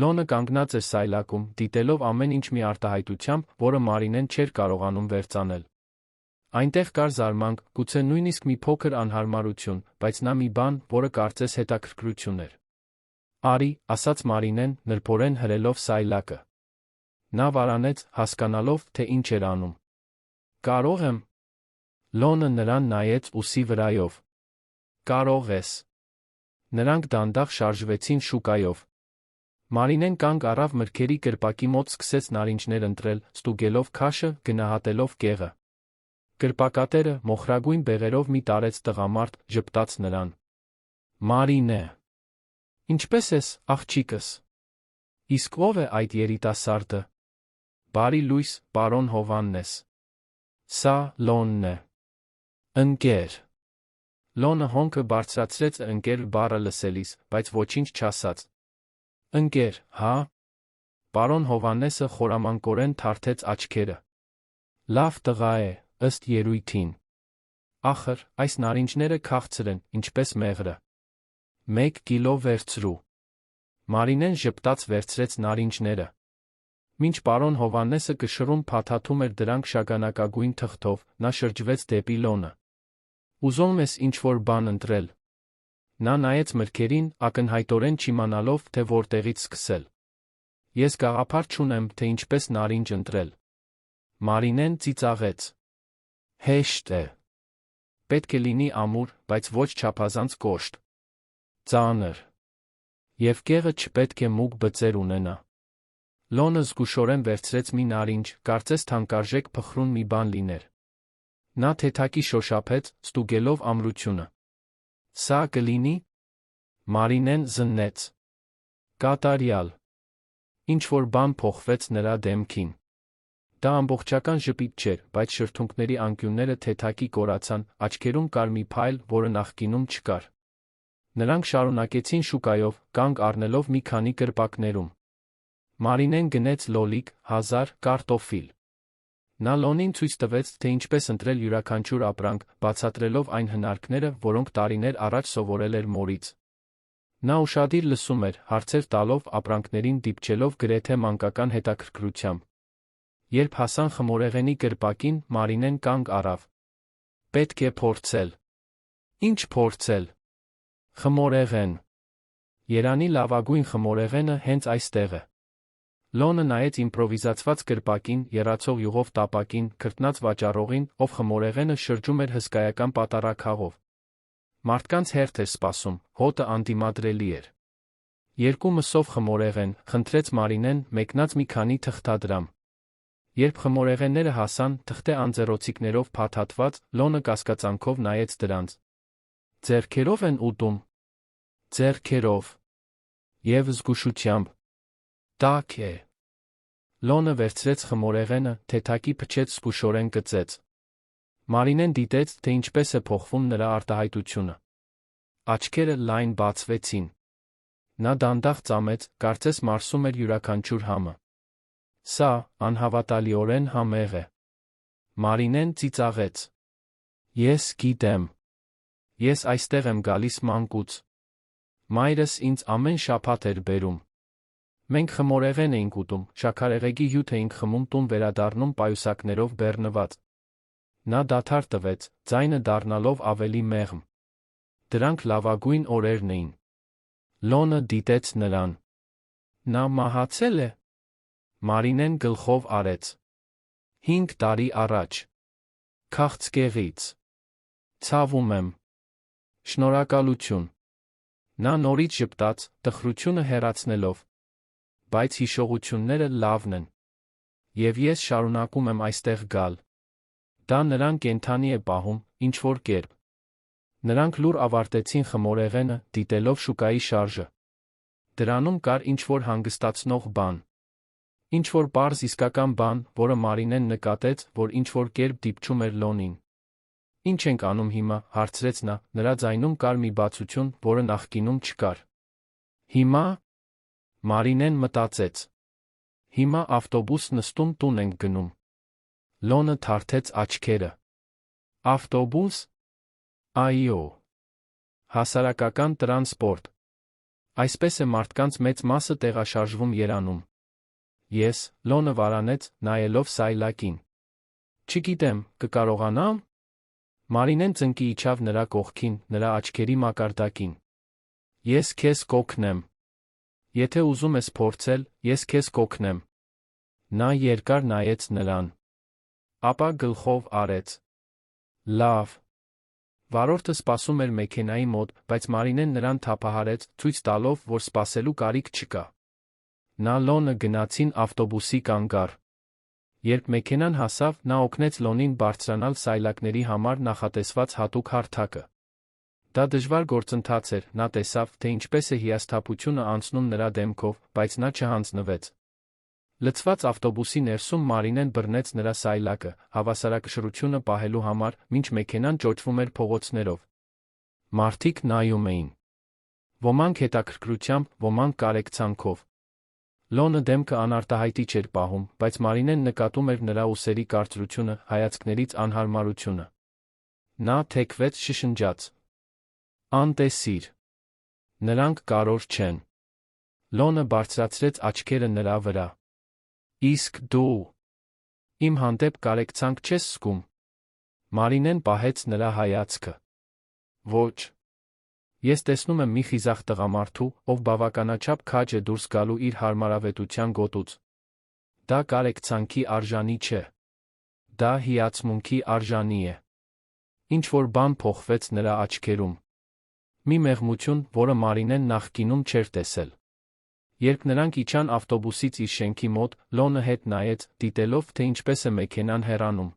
Լոնը կանգնած էր սայլակում, դիտելով ամեն ինչ մի արտահայտությամբ, որը Մարինեն չէր կարողանում վերծանել։ Այնտեղ կար զարմանք, գուցե նույնիսկ մի փոքր անհարմարություն, բայց նա մի բան, որը կարծես հետաքրքրություն էր։ Արի, ասաց Մարինեն, նրբորեն հրելով սայլակը։ Նա վարանեց, հասկանալով, թե ինչ էր անում։ Կարող եմ։ Լոնը նրան նայեց ուսի վրայով։ Կարող ես։ Նրանք դանդաղ շարժվեցին շուկայով։ Մարինեն կանգ առավ մրգերի կրպակի մոտ, սկսեց նարինջներ ընտրել, ստուգելով քաշը, գնահատելով կեղը։ Կրպակատերը, մոխրագույն բեղերով մի տարեց տղամարդ, ժպտաց նրան։ Մարինե։ Ինչպե՞ս ես, աղջիկս։ Իսկ ո՞վ է այդ երիտասարդը։ Բարի լույս, պարոն Հովհաննես։ Սա Լոնն է։ Ընկեր։ Լոնը հոնքը բարձրացրեց ընկեր բառը լսելիս, բայց ոչինչ չասաց։ Ընկեր, հա։ Պարոն Հովհաննեսը խորամանկորեն թարթեց աչքերը։ Լավ տղա է, ըստ երույթին։ Ախր, այս նարինջները քաղցր են, ինչպես մեղրը։ 1 կիլո վերցրու։ Մարինեն ժպտաց վերցրեց նարինջները։ Մինչ պարոն Հովհաննեսը կշռում փաթաթում էր դրանք շագանակագույն թղթով, նա շրջվեց դեպի Լոնը։ Ուզում ես ինչ-որ բան ընտրել։ Նա նայեց մրգերին, ակնհայտորեն չիմանալով, թե որտեղից սկսել։ Ես գաղափար չունեմ, թե ինչպես նարինջ ընտրել։ Մարինեն ծիծաղեց։ Հեշտ է։ Պետք է լինի ամուր, բայց ոչ չափազանց կոշտ։ Ծանր։ Եվ կեղը չպետք է մուգ բծեր ունենա։ Լոնը զգուշորեն վերցրեց մի նարինջ, կարծես թանկարժեք փխրուն մի բան լիներ։ Նա թեթակի շոշափեց, ստուգելով ամրությունը։ Սա կլինի։ Մարինեն զննեց։ Կատարյալ։ Ինչ-որ բան փոխվեց նրա դեմքին։ Դա ամբողջական ժպիտ չէր, բայց շրթունքների անկյունները թեթակի կորացան, աչքերում կար մի փայլ, որը նախկինում չկար։ Նրանք շարունակեցին շուկայով, կանգ առնելով մի քանի կրպակներում։ Մարինեն գնեց լոլիկ, 1000 կարտոֆիլ։ Նա Լոնին ցույց տվեց, թե ինչպես ընտրել յուրաքանչյուր ապրանք, բացատրելով այն հնարքները, որոնք տարիներ առաջ սովորել էր մորից։ Նա ուշադիր լսում էր, հարցեր տալով, ապրանքներին դիպչելով գրեթե մանկական հետաքրքրությամբ։ Երբ հասան խմորեղենի կրպակին, Մարինեն կանգ առավ։ Պետք է փորձել։ Ինչ փորձել։ Խմորեղեն։ Երանի լավագույն խմորեղենը հենց այստեղ է։ Լոնը նայեց իմպրովիզացված կրպակին, եռացող յուղով տապակին, քրտնած վաճառողին, ով խմորեղենը շրջում էր հսկայական պատարագ։ Մարդկանց հերթ էր սպասում, հոտը անդիմադրելի էր։ 2 մսով խմորեղեն, խնդրեց Մարինեն, մեկնած մի քանի թղթադրամ։ Երբ խմորեղենները հասան, թղթե անձեռոցիկներով փաթաթված, Լոնը կասկածանքով նայեց դրանց։ Ձեռքերով են ուտում։ Ձեռքերով։ Եվ զգուշությամբ։ Տաք է։ Լոնը վերցրեց խմորեղենը, թեթակի փչեց զգուշորեն կծեց։ Մարինեն դիտեց, թե ինչպես է փոխվում նրա արտահայտությունը։ Աչքերը լայն բացվեցին։ Նա դանդաղ ծամեց, կարծես մարսում էր յուրաքանչյուր համը։ Սա անհավատալիորեն համեղ է։ Մարինեն ծիծաղեց։ Ես գիտեմ։ Ես այստեղ եմ գալիս մանկուց։ Մայրս ինձ ամեն շաբաթ էր բերում։ Մենք խմորեղեն էինք ուտում, շաքարեղեգի հյութ էինք խմում, տուն վերադառնում պայուսակներով բեռնված։ Նա դադար տվեց, ձայնը դառնալով ավելի մեղմ։ Դրանք լավագույն օրերն էին։ Լոնը դիտեց նրան։ Նա մահացել է։ Մարինեն գլխով արեց։ 5 տարի առաջ։ Քաղցկեղից։ Ցավում եմ։ Շնորհակալություն։ Նա նորից ժպտաց, տխրությունը հեռացնելով։ Բայց հիշողությունները լավն են։ Եվ ես շարունակում եմ այստեղ գալ։ Դա նրան կենդանի է պահում, ինչ-որ կերպ։ Նրանք լուռ ավարտեցին խմորեղենը, դիտելով շուկայի շարժը։ Դրանում կար ինչ-որ հանգստացնող բան։ Ինչ-որ պարզ իսկական բան, որը Մարինեն նկատեց, որ ինչ-որ կերպ դիպչում էր Լոնին։ Ինչ ենք անում հիմա, հարցրեց նա, նրա ձայնում կար մի բացություն, որը նախկինում չկար։ Հիմա։ Մարինեն մտածեց։ Հիմա ավտոբուս նստում տուն ենք գնում։ Լոնը թարթեց աչքերը։ Ավտոբուս։ Այո։ Հասարակական տրանսպորտ։ Այսպես է մարդկանց մեծ մասը տեղաշարժվում Երանում։ Ես, Լոնը վարանեց, նայելով սայլակին։ Չգիտեմ, կկարողանամ։ Մարինեն ծնկի իջավ նրա կողքին, նրա աչքերի մակարդակին։ Ես քեզ կօգնեմ։ Եթե ուզում ես փորձել, ես քեզ կօգնեմ։ Նա երկար նայեց նրան։ Ապա գլխով արեց։ Լավ։ Վարորդը սպասում էր մեքենայի մոտ, բայց Մարինեն նրան թափահարեց, ցույց տալով, որ սպասելու կարիք չկա։ Նա Լոնը գնացին ավտոբուսի կանգառ։ Երբ մեքենան հասավ, նա օգնեց Լոնին բարձրանալ սայլակների համար նախատեսված հատուկ հարթակը։ Դա դժվար գործընթաց էր, նա տեսավ, թե ինչպես է հիասթափությունը անցնում նրա դեմքով, բայց նա չհանձնվեց։ Լցված ավտոբուսի ներսում Մարինեն բռնեց նրա սայլակը, հավասարակշռությունը պահելու համար, մինչ մեքենան ճոճվում էր փողոցներով։ Մարդիկ նայում էին։ Ոմանք հետաքրքրությամբ, ոմանք կարեկցանքով։ Լոնը դեմքը անարտահայտիչ էր պահում, բայց Մարինեն նկատում էր նրա ուսերի կարծրությունը, հայացքներից անհարմարությունը։ Նա թեքվեց, շշնջաց. Անտեսիր։ Նրանք կարոր չեն։ Լոնը բարձրացրեց աչքերը նրա վրա։ Իսկ դու իմ հանդեպ կարեկցանք չես զգում։ Մարինեն պահեց նրա հայացքը։ Ոչ։ Ես տեսնում եմ մի խիզախ տղամարդու, ով բավականաչափ քաջ է դուրս գալու իր հարմարավետության գոտուց։ Դա կարեկցանքի արժանի չէ։ Դա հիացմունքի արժանի է։ Ինչ-որ բան փոխվեց նրա աչքերում։ Մի մեղմություն, որը Մարինեն նախկինում չէր տեսել։ Երբ նրանք իջան ավտոբուսից իր շենքի մոտ, Լոնը հետ նայեց, դիտելով, թե ինչպես է մեքենան հեռանում։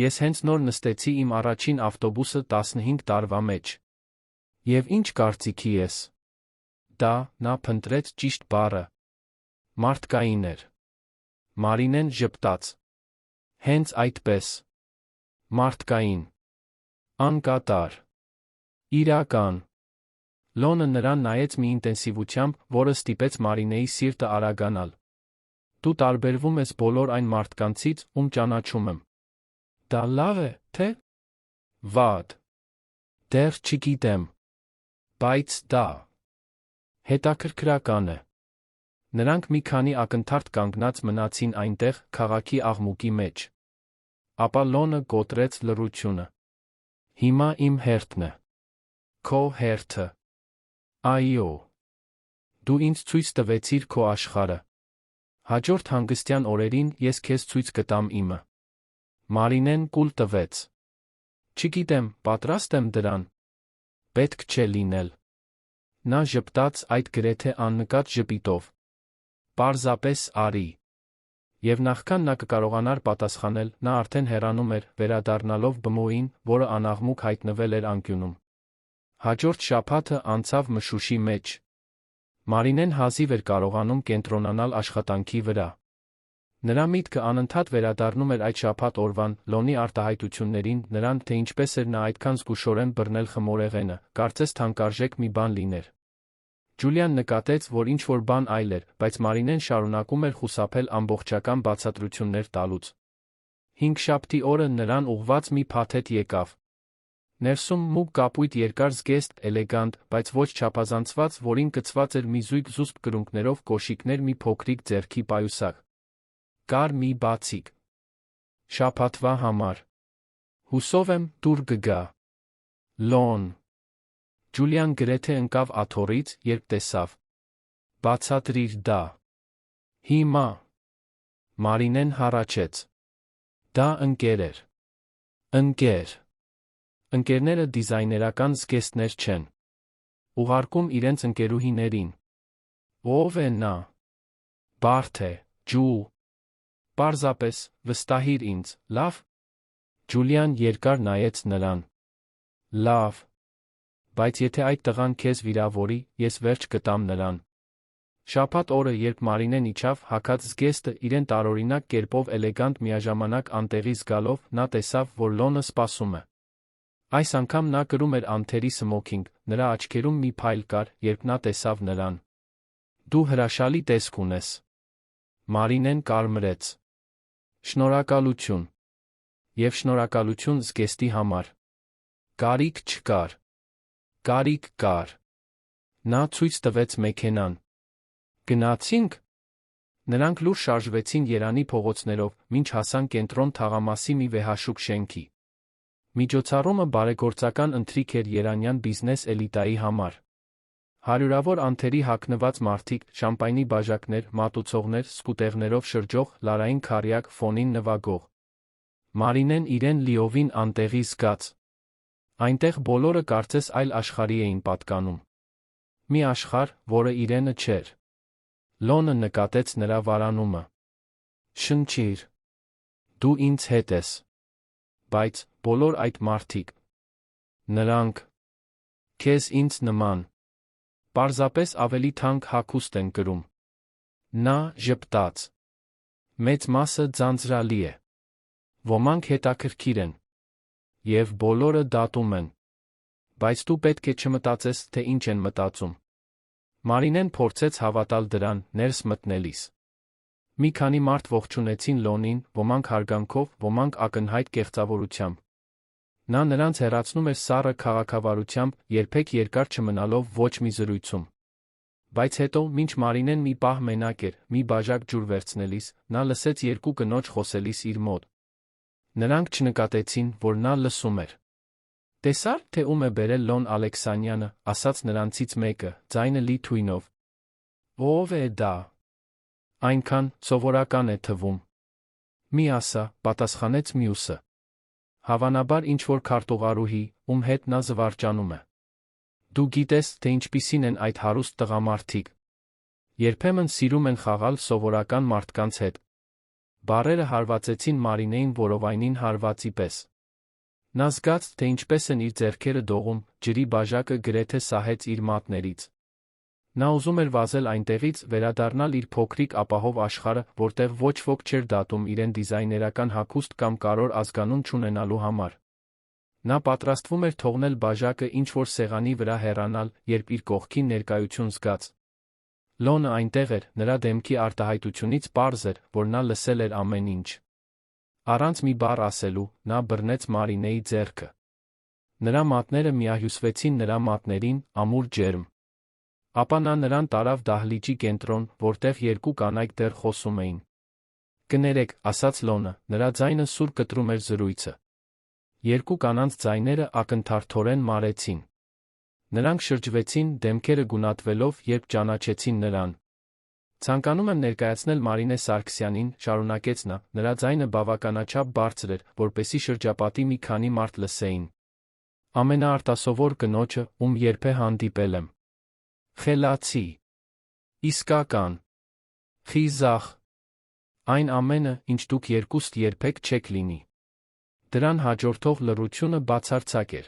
Ես հենց նոր նստեցի իմ առաջին ավտոբուսը 15 տարվա մեջ։ Եվ ինչ կարծիքի ես։ Դա, նա փնտրեց ճիշտ բառը։ Մարդկային էր։ Մարինեն ժպտաց։ Հենց այդպես։ Մարդկային։ Անկատար։ Իրական։ Լոնը նրան նայեց մի ինտենսիվությամբ, որը ստիպեց Մարինեի սիրտը արագանալ։ Դու տարբերվում ես բոլոր այն մարդկանցից, ում ճանաչում եմ։ Դա լավ է, թե՞։ Վատ։ Դեռ չգիտեմ։ Բայց դա հետաքրքրական է։ Նրանք մի քանի ակնթարթ կանգնած մնացին այնտեղ, քաղաքի աղմուկի մեջ։ Ապա Լոնը կոտրեց լռությունը։ Հիմա իմ հերթն է։ Քո հերթը։ Այո։ Դու ինձ ցույց տվեցիր քո աշխարհը։ Հաջորդ հանգստյան օրերին ես քեզ ցույց կտամ իմը։ Մարինեն կուլ տվեց։ Չգիտեմ, պատրաստ եմ դրան։ Պետք չէ լինել։ Նա ժպտաց այդ գրեթե աննկատ ժպիտով։ Պարզապես արի։ Եվ նախքան նա կկարողանար պատասխանել, նա արդեն հեռանում էր, վերադառնալով բմոյին, որը անաղմուկ հայտնվել էր անկյունում։ Հաջորդ շաբաթը անցավ մշուշի մեջ։ Մարինեն հազիվ էր կարողանում կենտրոնանալ աշխատանքի վրա։ Նրա միտքը անընդհատ վերադառնում էր այդ շաբաթ օրվան, Լոնի արտահայտություններին, նրան, թե ինչպես էր նա այդքան զգուշորեն բռնել խմորեղենը, կարծես թանկարժեք մի բան լիներ։ Ջուլիան նկատեց, որ ինչ-որ բան այլ էր, բայց Մարինեն շարունակում էր խուսափել ամբողջական բացատրություններ տալուց։ Հինգշաբթի օրը նրան ուղղված մի փաթեթ եկավ։ Ներսում մուգ կապույտ երկար զգեստ, էլեգանտ, բայց ոչ չափազանցված, որին կցված էր մի զույգ զուսպ կրունկներով կոշիկներ մի փոքրիկ ձեռքի պայուսակ։ Կար մի բացիկ։ Շաբաթվա համար։ Հուսով եմ, դուր կգա։ Լոն։ Ջուլիան գրեթե ընկավ աթոռից, երբ տեսավ։ Բացատրիր դա։ Հիմա։ Մարինեն հառաչեց։ Դա ընկեր էր։ Ընկեր։ Ընկերները դիզայներական զգեստներ չեն։ Ուղարկում իրենց ընկերուհիներին։ Ո՞վ է նա։ Բարդ է, Ջուլ։ Պարզապես, վստահիր ինձ, լավ։ Ջուլիան երկար նայեց նրան։ Լավ։ Բայց եթե այդ տղան քեզ վիրավորի, ես վերջ կտամ նրան։ Շաբաթ օրը, երբ Մարինեն իջավ, հագած զգեստը իրեն տարօրինակ կերպով էլեգանտ միաժամանակ անտեղի զգալով, նա տեսավ, որ Լոնը սպասում է։ Այս անգամ նա կրում էր անթերի սմոքինգ, նրա աչքերում մի փայլ կար, երբ նա տեսավ նրան։ Դու հրաշալի տեսք ունես։ Մարինեն կարմրեց։ Շնորհակալություն։ Եվ շնորհակալություն զգեստի համար։ Կարիք չկար։ Կարիք կար։ Նա ցույց տվեց մեքենան։ Գնացինք։ Նրանք լուր շարժվեցին Երանի փողոցներով, մինչ հասան կենտրոն թաղամասի մի վեհաշուկ շենքի։ Միջոցառումը բարեգործական ընթրիք էր երանյան բիզնես էլիտայի համար։ Հարյուրավոր անթերի հագնված մարդիկ, շամպայնի բաժակներ, մատուցողներ, սկուտեղներով շրջող, լարային քարյակ, ֆոնին նվագող։ Մարինեն իրեն լիովին անտեղի զգաց։ Այնտեղ բոլորը կարծես այլ աշխարհի էին պատկանում։ Մի աշխարհ, որը իրենը չէր։ Լոնը նկատեց նրա վարանումը։ Շնչիր։ Դու ինձ հետ ես։ Բայց, բոլոր այդ մարդիկ։ Նրանք։ Քեզ ինձ նման։ Պարզապես ավելի թանկ հագուստ են կրում։ Նա ժպտաց։ Մեծ մասը ձանձրալի է։ Ոմանք հետաքրքիր են։ Եվ բոլորը դատում են։ Բայց դու պետք է չմտածես, թե ինչ են մտածում։ Մարինեն փորձեց հավատալ դրան, ներս մտնելիս։ Մի քանի մարդ ողջունեցին Լոնին, ոմանք հարգանքով, ոմանք ակնհայտ կեղծավորությամբ։ Նա նրանց հեռացնում էր սառը քաղաքավարությամբ, երբեք երկար չմնալով ոչ մի զրույցում։ Բայց հետո, մինչ Մարինեն մի պահ մենակ էր, մի բաժակ ջուր վերցնելիս, նա լսեց երկու կնոջ խոսելիս իր մոտ։ Նրանք չնկատեցին, որ նա լսում էր։ Տեսա՞ր, թե ում է բերել Լոն Ալեքսանյանը, ասաց նրանցից մեկը, ձայնը լի թույնով։ Ո՞վ է դա։ Այնքան սովորական է թվում։ Մի ասա, պատասխանեց մյուսը։ Հավանաբար ինչ-որ քարտուղարուհի, ում հետ նա զվարճանում է։ Դու գիտես, թե ինչպիսին են այդ հարուստ տղամարդիկ։ Երբեմն սիրում են խաղալ սովորական մարդկանց հետ։ Բառերը հարվածեցին Մարինեին որովայնին հարվածի պես։ Նա զգաց, թե ինչպես են իր ձեռքերը դողում, ջրի բաժակը գրեթե սահեց իր մատներից։ Նա ուզում էր վազել այնտեղից, վերադառնալ իր փոքրիկ ապահով աշխարհը, որտեղ ոչ ոք չէր դատում իրեն դիզայներական հագուստ կամ կարևոր ազգանուն չունենալու համար։ Նա պատրաստվում էր թողնել բաժակը ինչ-որ սեղանի վրա հեռանալ, երբ իր կողքին ներկայություն զգաց։ Լոնը այնտեղ էր, նրա դեմքի արտահայտությունից պարզ էր, որ նա լսել էր ամեն ինչ։ Առանց մի բառ ասելու, նա բռնեց Մարինեի ձեռքը։ Նրա մատները միահյուսվեցին նրա մատներին, ամուր ջերմ։ Ապա նա նրան տարավ դահլիճի կենտրոն, որտեղ երկու կանայք դեռ խոսում էին։ Կներեք, ասաց Լոնը, նրա ձայնը սուր կտրում էր զրույցը։ Երկու կանանց ձայները ակնթարթորեն մարեցին։ Նրանք շրջվեցին, դեմքերը գունատվելով, երբ ճանաչեցին նրան։ Ցանկանում եմ ներկայացնել Մարինե Սարգսյանին, շարունակեց նա, նրա ձայնը բավականաչափ բարձր էր, որպեսզի շրջապատի մի քանի մարդ լսեին։ Ամենաարտասովոր կնոջը, ում երբե հանդիպել եմ։ Խելացի։ Իսկական։ Խիզախ։ Այն ամենը, ինչ դուք երկուստ երբեք չեք լինի։ Դրան հաջորդող լռությունը բացարձակ էր։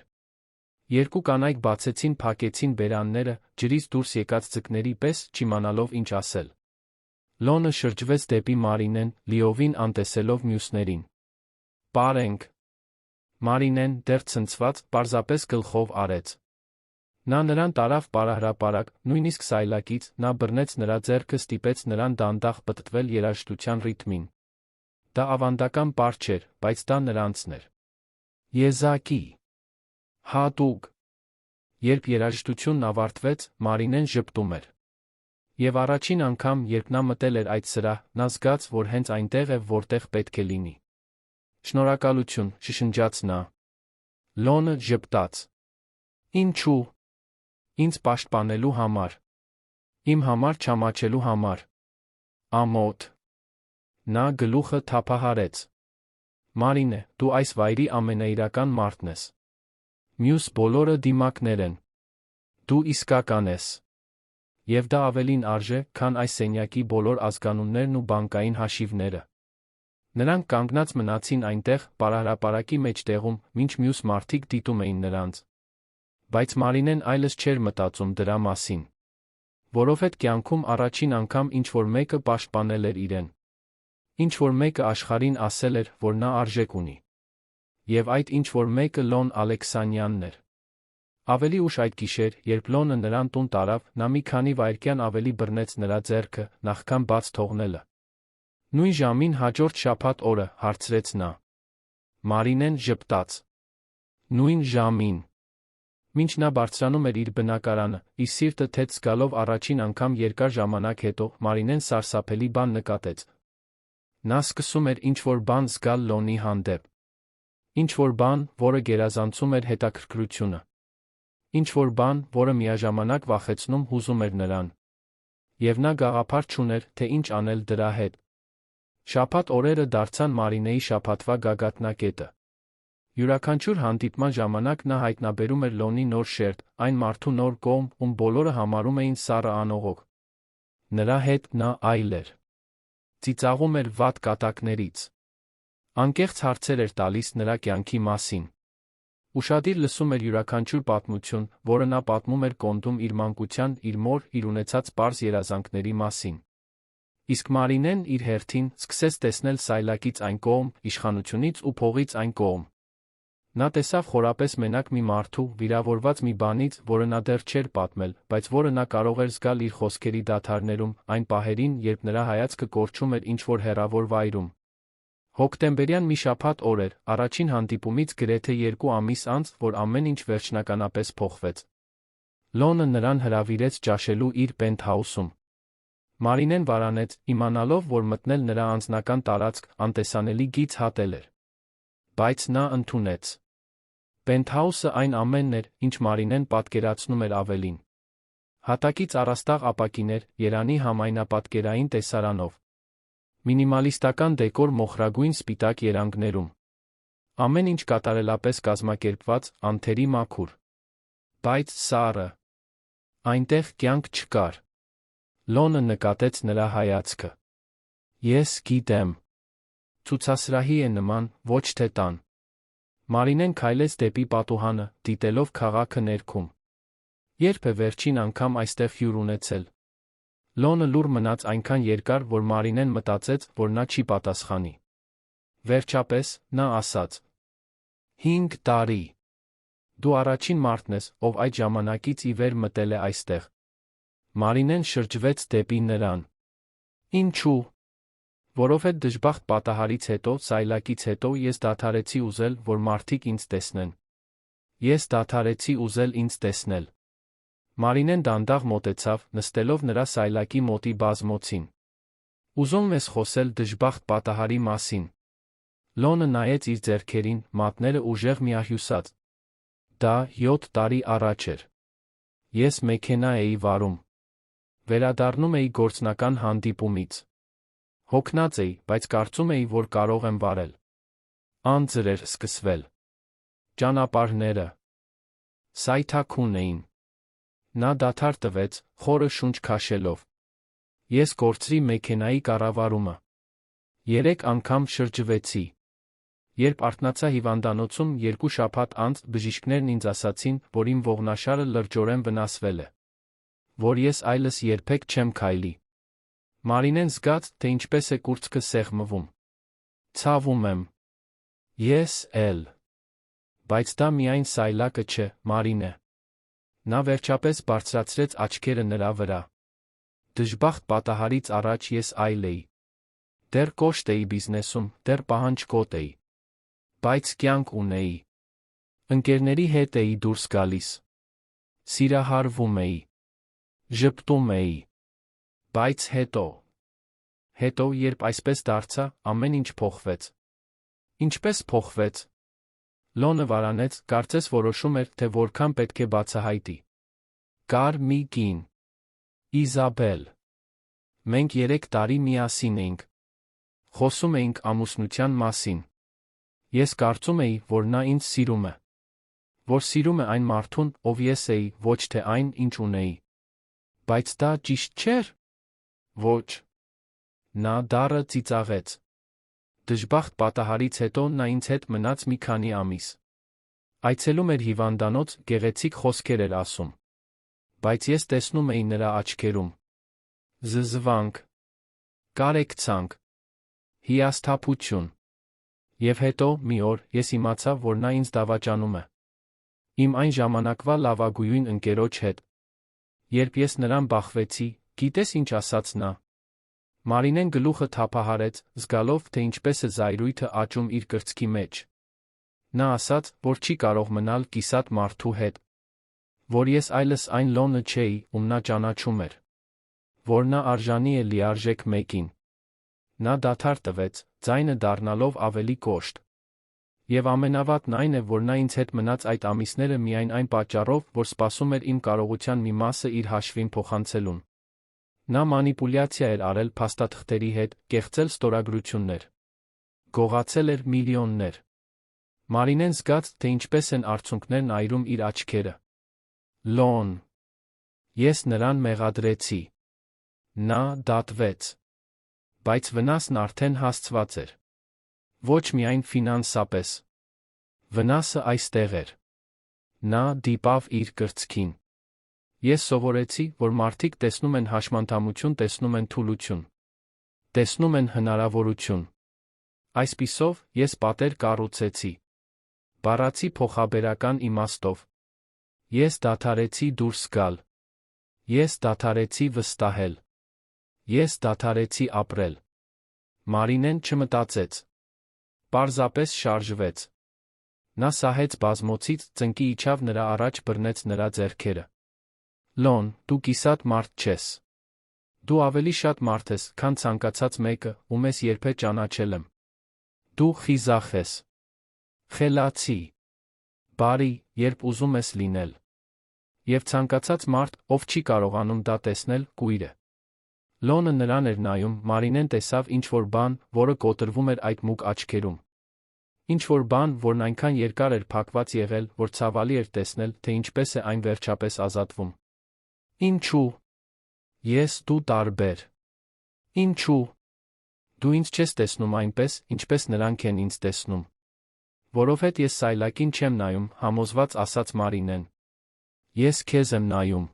Երկու կանայք բացեցին փակեցին բերանները, ջրից դուրս եկած ձկների պես, չիմանալով ինչ ասել։ Լոնը շրջվեց դեպի Մարինեն, լիովին անտեսելով մյուսներին։ «Պարենք»։ Մարինեն, դեռ ցնցված, պարզապես գլխով արեց։ Նա նրան տարավ պարահրապարակ, նույնիսկ սայլակից, նա բռնեց նրա ձեռքը, ստիպեց նրան դանդաղ պտտվել երաժշտության ռիթմին։ Դա ավանդական պար չէր, բայց դա նրանցն էր։ Եզակի։ Հատուկ։ Երբ երաժշտությունն ավարտվեց, Մարինեն ժպտում էր։ Եվ առաջին անգամ, երբ նա մտել էր այդ սրահ, նա զգաց, որ հենց այնտեղ է, որտեղ պետք է լինի։ Շնորհակալություն, շշնջաց նա։ Լոնը ժպտաց։ Ինչու՞։ Ինձ պաշտպանելու համար։ Իմ համար չամաչելու համար։ Ամոթ։ Նա գլուխը թափահարեց։ Մարինե, դու այս վայրի ամենաիրական մարդն ես։ Մյուս բոլորը դիմակներ են։ Դու իսկական ես։ Եվ դա ավելին արժե, քան այս սենյակի բոլոր ազգանուններն ու բանկային հաշիվները։ Նրանք կանգնած մնացին այնտեղ, պարահրապարակի մեջտեղում, մինչ մյուս մարդիկ դիտում էին նրանց։ Բայց Մարինեն այլս չէր մտածում դրա մասին։ Որովհետև կյանքում առաջին անգամ ինչ-որ մեկը պաշտպանել էր իրեն։ Ինչ-որ մեկը աշխարհին ասել էր, որ նա արժեք ունի։ Եվ այդ ինչ-որ մեկը Լոն Ալեքսանյանն էր։ Ավելի ուշ այդ գիշեր, երբ Լոնը նրան տուն տարավ, նա մի քանի վայրկյան ավելի բռնեց նրա ձեռքը, նախքան բաց թողնելը։ Նույն ժամին հաջորդ շաբաթ օրը, հարցրեց նա։ Մարինեն ժպտաց։ Նույն ժամին։ Մինչ նա բարձրանում էր իր բնակարանը, իր սիրտը թեթ զգալով առաջին անգամ երկար ժամանակ հետո, Մարինեն սարսափելի բան նկատեց։ Նա սկսում էր ինչ-որ բան զգալ Լոնի հանդեպ։ Ինչ-որ բան, որը գերազանցում էր հետաքրքրությունը։ Ինչ-որ բան, որը միաժամանակ վախեցնում հուզում էր նրան։ Եվ նա գաղափար չուներ, թե ինչ անել դրա հետ։ Շաբաթ օրերը դարձան Մարինեի շաբաթվա գագաթնակետը։ Յուրաքանչյուր հանդիպման ժամանակ նա հայտնաբերում էր Լոնի նոր շերտ, այն մարդու նոր կողմ, ում բոլորը համարում էին սառը անողոք։ Նրա հետ նա այլ էր։ Ծիծաղում էր վատ կատակներից։ Անկեղծ հարցեր էր տալիս նրա կյանքի մասին։ Ուշադիր լսում էր յուրաքանչյուր պատմություն, որը նա պատմում էր Կոնդում իր մանկության, իր մոր, իր ունեցած պարզ երազանքների մասին։ Իսկ Մարինեն իր հերթին սկսեց տեսնել սայլակից այն կողմ, իշխանությունից ու փողից այն կողմ։ Նա տեսավ խորապես մենակ մի մարդու, վիրավորված մի բանից, որը նա դեռ չէր պատմել, բայց որը նա կարող էր զգալ իր խոսքերի դադարներում, այն պահերին, երբ նրա հայացքը կորչում էր ինչ-որ հեռավոր վայրում։ Հոկտեմբերյան մի շաբաթ օր էր, առաջին հանդիպումից գրեթե 2 ամիս անց, որ ամեն ինչ վերջնականապես փոխվեց։ Լոնը նրան հրավիրեց ճաշելու իր պենթհաուսում։ Մարինեն վարանեց, իմանալով, որ մտնել նրա անձնական տարածք, անտեսանելի գիծ հատել էր։ Բայց նա ընդունեց։ Պենթհաուսը այն ամենն էր, ինչ Մարինեն պատկերացնում էր ավելին։ Հատակից առաստաղ ապակիներ, Երանի համայնապատկերային տեսարանով։ Մինիմալիստական դեկոր մոխրագույն սպիտակ երանգներում։ Ամեն ինչ կատարելապես կազմակերպված, անթերի մաքուր։ Բայց սառը։ Այնտեղ կյանք չկար։ Լոնը նկատեց նրա հայացքը։ Ես գիտեմ։ Ցուցասրահի է նման, ոչ թե տան։ Մարինեն քայլեց դեպի պատուհանը, դիտելով քաղաքը ներքում։ Երբ է վերջին անգամ այստեղ հյուր ունեցել։ Լոնը լուռ մնաց այնքան երկար, որ Մարինեն մտածեց, որ նա չի պատասխանի։ Վերջապես, նա ասաց. 5 տարի։ Դու առաջին մարդն ես, ով այդ ժամանակից ի վեր մտել է այստեղ։ Մարինեն շրջվեց դեպի նրան։ Ինչու՞։ Որովհետև դժբախտ պատահարից հետո, սայլակից հետո ես դադարեցի ուզել, որ մարդիկ ինձ տեսնեն։ Ես դադարեցի ուզել ինձ տեսնել։ Մարինեն դանդաղ մոտեցավ, նստելով նրա սայլակի մոտի բազմոցին։ Ուզում ես խոսել դժբախտ պատահարի մասին։ Լոնը նայեց իր ձեռքերին, մատները ուժեղ միահյուսած։ Դա 7 տարի առաջ էր։ Ես մեքենա էի վարում։ Վերադառնում էի գործնական հանդիպումից։ Հոգնած էի, բայց կարծում էի, որ կարող եմ վարել։ Անձր էր սկսվել։ Ճանապարհները սայթաքուն էին։ Նա դադար տվեց, խորը շունչ քաշելով։ Ես կորցրի մեքենայի կառավարումը։ 3 անգամ շրջվեցի։ Երբ արթնացա հիվանդանոցում 2 շաբաթ անց, բժիշկներն ինձ ասացին, որ իմ ողնաշարը լրջորեն վնասվել է, որ ես այլս երբեք չեմ քայլի։ Մարինեն զգաց, թե ինչպես է կուրծքը սեղմվում։ Ցավում եմ։ Ես էլ։ Բայց դա միայն սայլակը չէ, Մարինե։ Նա վերջապես բարձրացրեց աչքերը նրա վրա։ Դժբախտ պատահարից առաջ ես այլ էի։ Դեռ կոշտ էի բիզնեսում, դեռ պահանջկոտ էի։ Բայց կյանք ունեի։ Ընկերների հետ էի դուրս գալիս։ Սիրահարվում էի։ Ժպտում էի։ Բայց հետո, երբ այսպես դարձա, ամեն ինչ փոխվեց։ Ինչպես փոխվեց։ Լոնը վարանեց, կարծես որոշում էր, թե որքան պետք է բացահայտի։ Կար մի կին։ Իզաբել։ Մենք 3 տարի միասին էինք։ Խոսում էինք ամուսնության մասին։ Ես կարծում էի, որ նա ինձ սիրում է։ Որ սիրում է այն մարդուն, ով ես էի, ոչ թե այն, ինչ ունեի։ Բայց դա ճիշտ չէր։ Ոչ։ Նա դառը ծիծաղեց։ Դժբախտ պատահարից հետո նա ինձ հետ մնաց մի քանի ամիս։ Այցելում էր հիվանդանոց, գեղեցիկ խոսքեր էր ասում։ Բայց ես տեսնում էի նրա աչքերում զզվանք, կարեկցանք, հիասթափություն։ Եվ հետո, մի օր, ես իմացա, որ նա ինձ դավաճանում է։ Իմ այն ժամանակվա լավագույն ընկերոջ հետ։ Երբ ես նրան բախվեցի, գիտես ինչ ասաց նա։ Մարինեն գլուխը թափահարեց, զգալով, թե ինչպես է զայրույթը աճում իր կրծքի մեջ։ Նա ասաց, որ չի կարող մնալ կիսատ մարդու հետ։ Որ ես այլս այն Լոնը չէի, ում նա ճանաչում էր։ Որ նա արժանի է լիարժեք մեկին։ Նա դադար տվեց, ձայնը դառնալով ավելի կոշտ։ Եվ ամենավատն այն է, որ նա ինձ հետ մնաց այդ ամիսները միայն այն պատճառով, որ սպասում էր իմ կարողության մի մասը իր հաշվին փոխանցելուն։ Նա մանիպուլյացիա էր արել փաստաթղթերի հետ, կեղծել ստորագրություններ։ Գողացել էր միլիոններ։ Մարինեն զգաց, թե ինչպես են արցունքներն այրում իր աչքերը։ Լոն։ Ես նրան մեղադրեցի։ Նա դատվեց։ Բայց վնասն արդեն հասցված էր։ Ոչ միայն ֆինանսապես։ Վնասը այստեղ էր։ Նա դիպավ իր կրծքին։ Ես սովորեցի, որ մարդիկ տեսնում են հաշմանդամություն, տեսնում են թուլություն։ Տեսնում են հնարավորություն։ Այսպիսով, ես պատեր կառուցեցի։ Բառացի փոխաբերական իմաստով։ Ես դադարեցի դուրս գալ։ Ես դադարեցի վստահել։ Ես դադարեցի ապրել։ Մարինեն չմտածեց։ Պարզապես շարժվեց։ Նա սահեց բազմոցից, ծնկի իջավ նրա առաջ, բռնեց նրա ձեռքերը։ Լոն, դու կիսատ մարդ չես։ Դու ավելի շատ մարդ ես, քան ցանկացած մեկը, ում ես երբեք ճանաչել եմ։ Դու խիզախ ես։ Խելացի։ Բարի, երբ ուզում ես լինել։ Եվ ցանկացած մարդ, ով չի կարողանում դա տեսնել, կույր է։ Լոնը նրան էր նայում, Մարինեն տեսավ ինչ-որ բան, որը կոտրվում էր այդ մուգ աչքերում։ Ինչ-որ բան, որն այնքան երկար էր փակված եղել, որ ցավալի էր տեսնել, թե ինչպես է այն վերջապես ազատվում։ Ինչու։ Ես դու տարբեր։ Ինչու։ Դու ինձ չես տեսնում այնպես, ինչպես նրանք են ինձ տեսնում։ Որովհետև ես սայլակին չեմ նայում, համոզված ասաց Մարինեն։ Ես քեզ եմ նայում։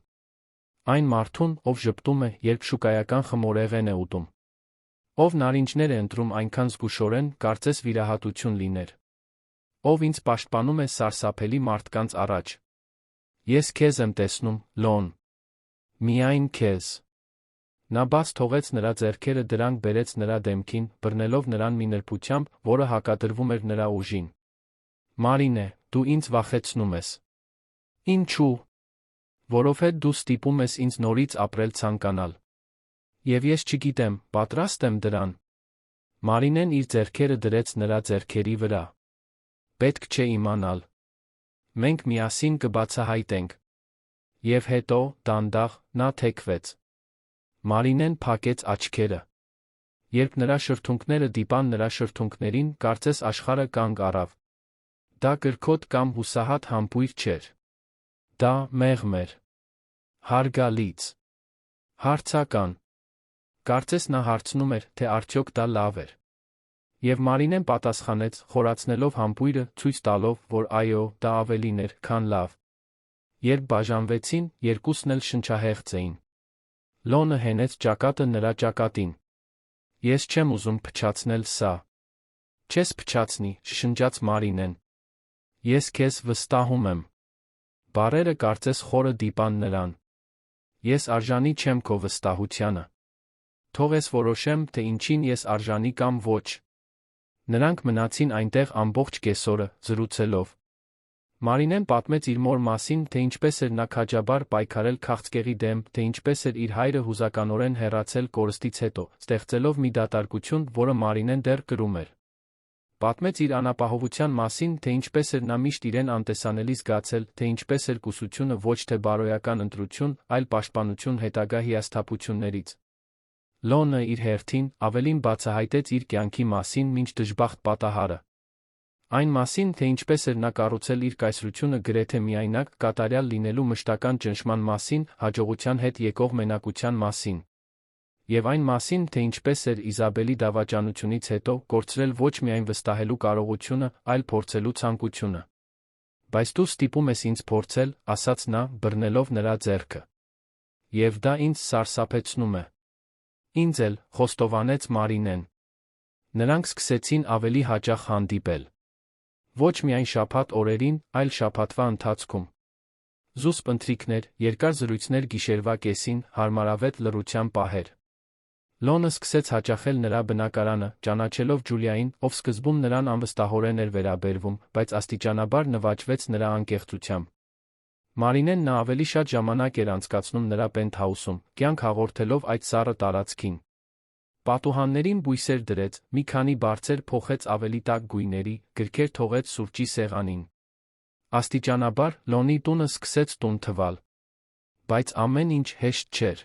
Այն մարդուն, ով ժպտում է, երբ շուկայական խմորեղեն է ուտում։ Ով նարինջներ է ընտրում այնքան զգուշորեն, կարծես վիրահատություն լիներ։ Ով ինձ պաշտպանում է սարսափելի մարդկանց առաջ։ Ես քեզ եմ տեսնում, Լոն։ Միայն քեզ։ Նա բաց թողեց նրա ձեռքերը, դրանք բերեց նրա դեմքին, բռնելով նրան մի նրբությամբ, որը հակադրվում էր նրա ուժին։ Մարինե, դու ինձ վախեցնում ես։ Ինչու։ Որովհետև դու ստիպում ես ինձ նորից ապրել ցանկանալ։ Եվ ես չգիտեմ, պատրաստ եմ դրան։ Մարինեն իր ձեռքերը դրեց նրա ձեռքերի վրա։ Պետք չէ իմանալ։ Մենք միասին կբացահայտենք։ Եվ հետո, դանդաղ, նա թեքվեց։ Մարինեն փակեց աչքերը։ Երբ նրա շրթունքները դիպան նրա շրթունքներին, կարծես աշխարհը կանգ առավ։ Դա կրքոտ կամ հուսահատ համբույր չէր։ Դա մեղմ էր։ Հարգալից։ Հարցական։ Կարծես նա հարցնում էր, թե արդյոք դա լավ էր։ Եվ Մարինեն պատասխանեց, խորացնելով համբույրը, ցույց տալով, որ այո, դա ավելին էր, քան լավ։ Երբ բաժանվեցին, երկուսն էլ շնչահեղձ էին։ Լոնը հենեց ճակատը նրա ճակատին։ Ես չեմ ուզում փչացնել սա։ Չես փչացնի, շշնջաց Մարինեն։ Ես քեզ վստահում եմ։ Բառերը կարծես խորը դիպան նրան։ Ես արժանի չեմ քո վստահությանը։ Թող ես որոշեմ, թե ինչին ես արժանի կամ ոչ։ Նրանք մնացին այնտեղ ամբողջ կեսօրը, զրուցելով։ Մարինեն պատմեց իր մոր մասին, թե ինչպես էր նա քաջաբար պայքարել քաղցկեղի դեմ, թե ինչպես էր իր հայրը հուզականորեն հեռացել կորստից հետո, ստեղծելով մի դատարկություն, որը Մարինեն դեռ կրում էր։ Պատմեց իր անապահովության մասին, թե ինչպես էր նա միշտ իրեն անտեսանելի զգացել, թե ինչպես էր կուսությունը ոչ թե բարոյական ընտրություն, այլ պաշտպանություն հետագա հիասթափություններից։ Լոնը իր հերթին ավելին բացահայտեց իր կյանքի մասին մինչ դժբախտ պատահարը։ Այն մասին, թե ինչպես էր նա կառուցել իր կայսրությունը գրեթե միայնակ, կատարյալ լինելու մշտական ճնշման մասին, հաջողության հետ եկող մենակության մասին։ Եվ այն մասին, թե ինչպես էր Իզաբելի դավաճանությունից հետո կորցրել ոչ միայն վստահելու կարողությունը, այլ փորձելու ցանկությունը։ Բայց դու ստիպում ես ինձ փորձել, ասաց նա, բռնելով նրա ձեռքը։ Եվ դա ինձ սարսափեցնում է։ Ինձ էլ, խոստովանեց Մարինեն։ Նրանք սկսեցին ավելի հաճախ հանդիպել։ Ոչ միայն շաբաթ օրերին, այլ շաբաթվա ընթացքում։ Զուսպ ընթրիքներ, երկար զրույցներ գիշերվա կեսին, հարմարավետ լռության պահեր։ Լոնը սկսեց հաճախել նրա բնակարանը, ճանաչելով Ջուլիային, ով սկզբում նրան անվստահորեն էր վերաբերվում, բայց աստիճանաբար նվաճվեց նրա անկեղծությամբ։ Մարինեն նա ավելի շատ ժամանակ էր անցկացնում նրա պենթհաուսում, կյանք հաղորդելով այդ սառը տարածքին։ Պատուհաններին բույսեր դրեց, մի քանի բարձր փոխեց ավելի տաք գույների, գրքեր թողեց սուրճի սեղանին։ Աստիճանաբար Լոնի տունը սկսեց տուն թվալ։ Բայց ամեն ինչ հեշտ չէր։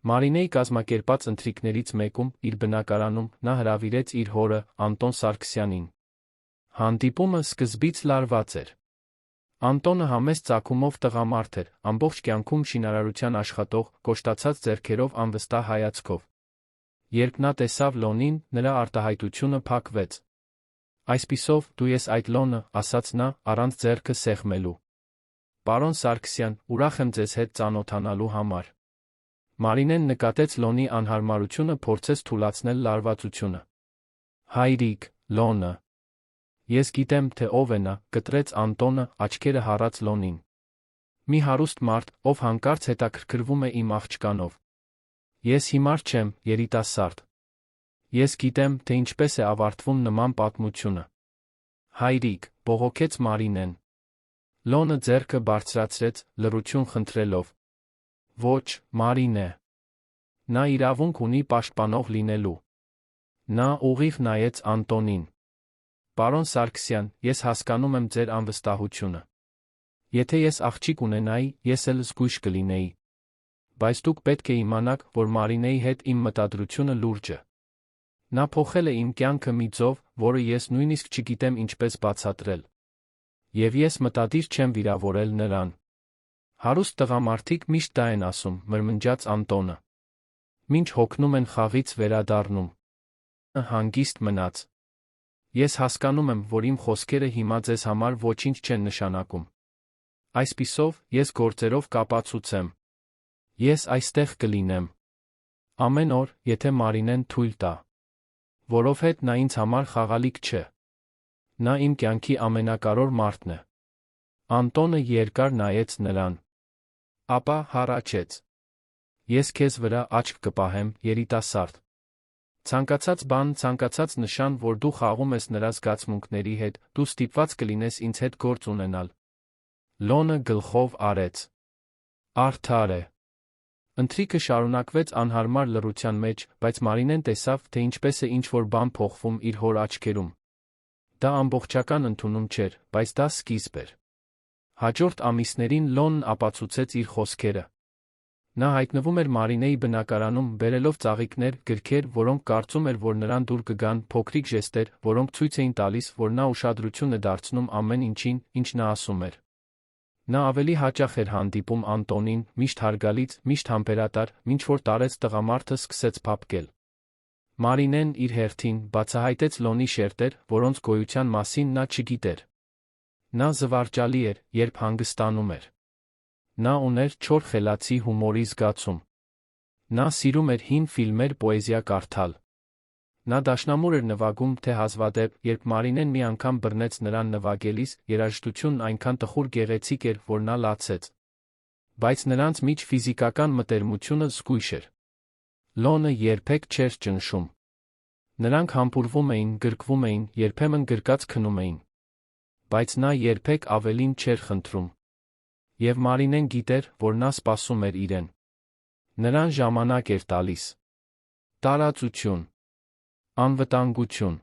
Մարինեի կազմակերպած ընթրիքներից մեկում, իր բնակարանում, նա հրավիրեց իր հորը, Անտոն Սարգսյանին։ Հանդիպումը սկզբից լարված էր։ Անտոնը համեստ ծագումով տղամարդ էր, ամբողջ կյանքում շինարարության աշխատող, կոշտացած ձեռքերով անվստահ հայացքով։ Երբ նա տեսավ Լոնին, նրա արտահայտությունը փակվեց։ Այսպիսով, դու ես այդ Լոնը, ասաց նա, առանց ձեռքը սեղմելու։ Պարոն Սարգսյան, ուրախ եմ ձեզ հետ ծանոթանալու համար։ Մարինեն նկատեց Լոնի անհարմարությունը, փորձեց թուլացնել լարվածությունը։ Հայրիկ, Լոնը։ Ես գիտեմ, թե ով է նա, կտրեց Անտոնը, աչքերը հառած Լոնին։ Մի հարուստ մարդ, ով հանկարծ հետաքրքրվում է իմ աղջկանով։ Ես հիմար չեմ, երիտասարդ։ Ես գիտեմ, թե ինչպես է ավարտվում նման պատմությունը։ Հայրիկ, բողոքեց Մարինեն։ Լոնը ձեռքը բարձրացրեց, լռություն խնդրելով։ Ոչ, Մարինե։ Նա իրավունք ունի պաշտպանող լինելու։ Նա ուղիղ նայեց Անտոնին։ Պարոն Սարգսյան, ես հասկանում եմ ձեր անվստահությունը։ Եթե ես աղջիկ ունենայի, ես էլ զգույշ կլինեի։ Բայց դուք պետք է իմանաք, որ Մարինեի հետ իմ մտադրությունը լուրջ է։ Նա փոխել է իմ կյանքը մի ձով, որը ես նույնիսկ չգիտեմ ինչպես բացատրել։ Եվ ես մտադիր չեմ վիրավորել նրան։ Հարուստ տղամարդիկ միշտ դա են ասում, մրմնջաց Անտոնը։ Մինչ հոգնում են խաղից վերադառնում։ Հանգիստ մնաց։ Ես հասկանում եմ, որ իմ խոսքերը հիմա ձեզ համար ոչինչ չեն նշանակում։ Այսպիսով, ես գործերով կապացուցեմ։ Ես այստեղ կլինեմ։ Ամեն օր, եթե Մարինեն թույլ տա։ Որովհետև նա ինձ համար խաղալիք չէ։ Նա իմ կյանքի ամենակարևոր մարդն է։ Անտոնը երկար նայեց նրան։ Ապա հառաչեց. Ես քեզ վրա աչք կպահեմ, երիտասարդ։ Ցանկացած բան, ցանկացած նշան, որ դու խաղում ես նրա զգացմունքների հետ, դու ստիպված կլինես ինձ հետ գործ ունենալ։ Լոնը գլխով արեց։ Արդար է։ Ընթրիքը շարունակվեց անհարմար լռության մեջ, բայց Մարինեն տեսավ, թե ինչպես է ինչ-որ բան փոխվում իր հոր աչքերում։ Դա ամբողջական ընդունում չէր, բայց դա սկիզբ էր։ Հաջորդ ամիսներին Լոնն ապացուցեց իր խոսքերը։ Նա հայտնվում էր Մարինեի բնակարանում, բերելով ծաղիկներ, գրքեր, որոնք կարծում էր, որ նրան դուր կգան, փոքրիկ ժեստեր, որոնք ցույց էին տալիս, որ նա ուշադրություն է դարձնում ամեն ինչին, ինչ նա ասում էր։ Նա ավելի հաճախ էր հանդիպում Անտոնին, միշտ հարգալից, միշտ համբերատար, մինչ որ տարեց տղամարդը սկսեց փափկել։ Մարինեն իր հերթին բացահայտեց Լոնի շերտեր, որոնց գոյության մասին նա չգիտեր։ Նա զվարճալի էր, երբ հանգստանում էր։ Նա ուներ չոր խելացի հումորի զգացում։ Նա սիրում էր հին ֆիլմեր, պոեզիա կարդալ։ Նա դաշնամուր էր նվագում, թե հազվադեպ, երբ Մարինեն մի անգամ բռնեց նրան նվագելիս, երաժշտությունն այնքան տխուր գեղեցիկ էր, որ նա լացեց։ Բայց նրանց միջ ֆիզիկական մտերմությունը զգույշ էր։ Լոնը երբեք չէր ճնշում։ Նրանք համբուրվում էին, գրկվում էին, երբեմն գրկած քնում էին։ Բայց նա երբեք ավելին չէր խնդրում։ Եվ Մարինեն գիտեր, որ նա սպասում էր իրեն։ Նրան ժամանակ էր տալիս։ Տարածություն։ Անվտանգություն։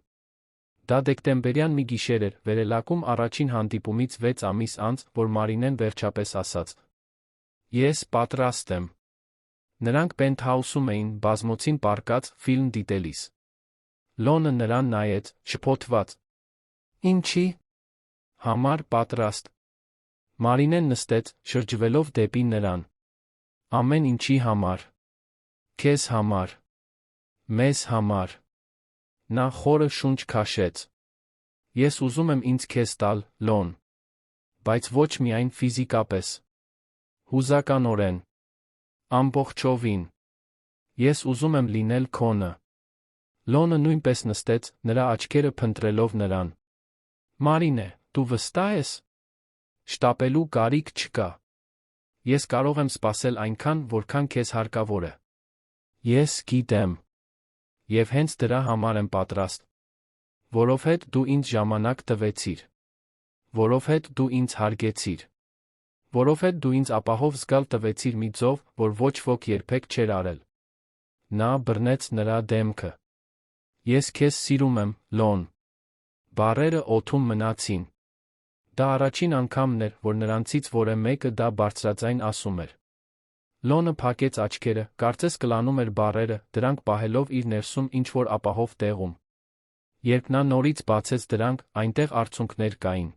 Դա դեկտեմբերյան մի գիշեր էր, վերելակում առաջին հանդիպումից 6 ամիս անց, որ Մարինեն վերջապես ասաց. Ես պատրաստ եմ։ Նրանք պենթհաուսում էին, բազմոցին պառկած, ֆիլմ դիտելիս։ Լոնը նրան նայեց, շփոթված։ Ինչի՞ համար պատրաստ։ Մարինեն նստեց, շրջվելով դեպի նրան։ Ամեն ինչի համար։ Քեզ համար։ Մեզ համար։ Նա խորը շունչ քաշեց։ Ես ուզում եմ ինձ քեզ տալ, Լոն։ Բայց ոչ միայն ֆիզիկապես։ Հուզականորեն։ Ամբողջովին։ Ես ուզում եմ լինել քոնը։ Լոնը նույնպես նստեց, նրա աչքերը փնտրելով նրան։ Մարինե, դու վստահ ես։ Շտապելու կարիք չկա։ Ես կարող եմ սպասել այնքան, որքան քեզ հարկավոր է։ Ես գիտեմ։ Եվ հենց դրա համար եմ պատրաստ։ Որովհետ դու ինձ ժամանակ տվեցիր։ Որովհետ դու ինձ հարգեցիր։ Որովհետ դու ինձ ապահով զգալ տվեցիր մի ձով, որ ոչ ոք երբեք չէր արել։ Նա բռնեց նրա դեմքը։ Ես քեզ սիրում եմ, Լոն։ Բառերը օդում մնացին։ Դա առաջին անգամն էր, որ նրանցից որևէ մեկը դա բարձրաձայն ասում էր։ Լոնը փակեց աչքերը, կարծես կլանում էր բառերը, դրանք պահելով իր ներսում ինչ-որ ապահով տեղում։ Երբ նա նորից բացեց դրանք, այնտեղ արցունքներ կային։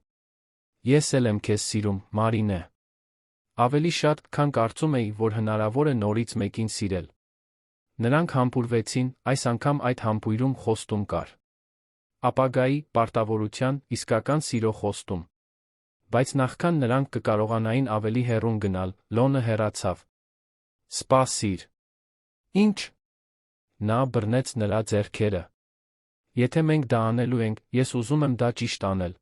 Ես էլ եմ քեզ սիրում, Մարինե։ Ավելի շատ, քան կարծում էի, որ հնարավոր է նորից մեկին սիրել։ Նրանք համբուրվեցին, այս անգամ այդ համբույրում խոստում կար։ Ապագայի, պարտավորության, իսկական սիրո խոստում։ Բայց նախքան նրանք կկարողանային ավելի հեռուն գնալ, Լոնը հեռացավ։ Սպասիր։ Ինչ։ Նա բռնեց նրա ձեռքերը։ Եթե մենք դա անելու ենք, ես ուզում եմ դա ճիշտ անել։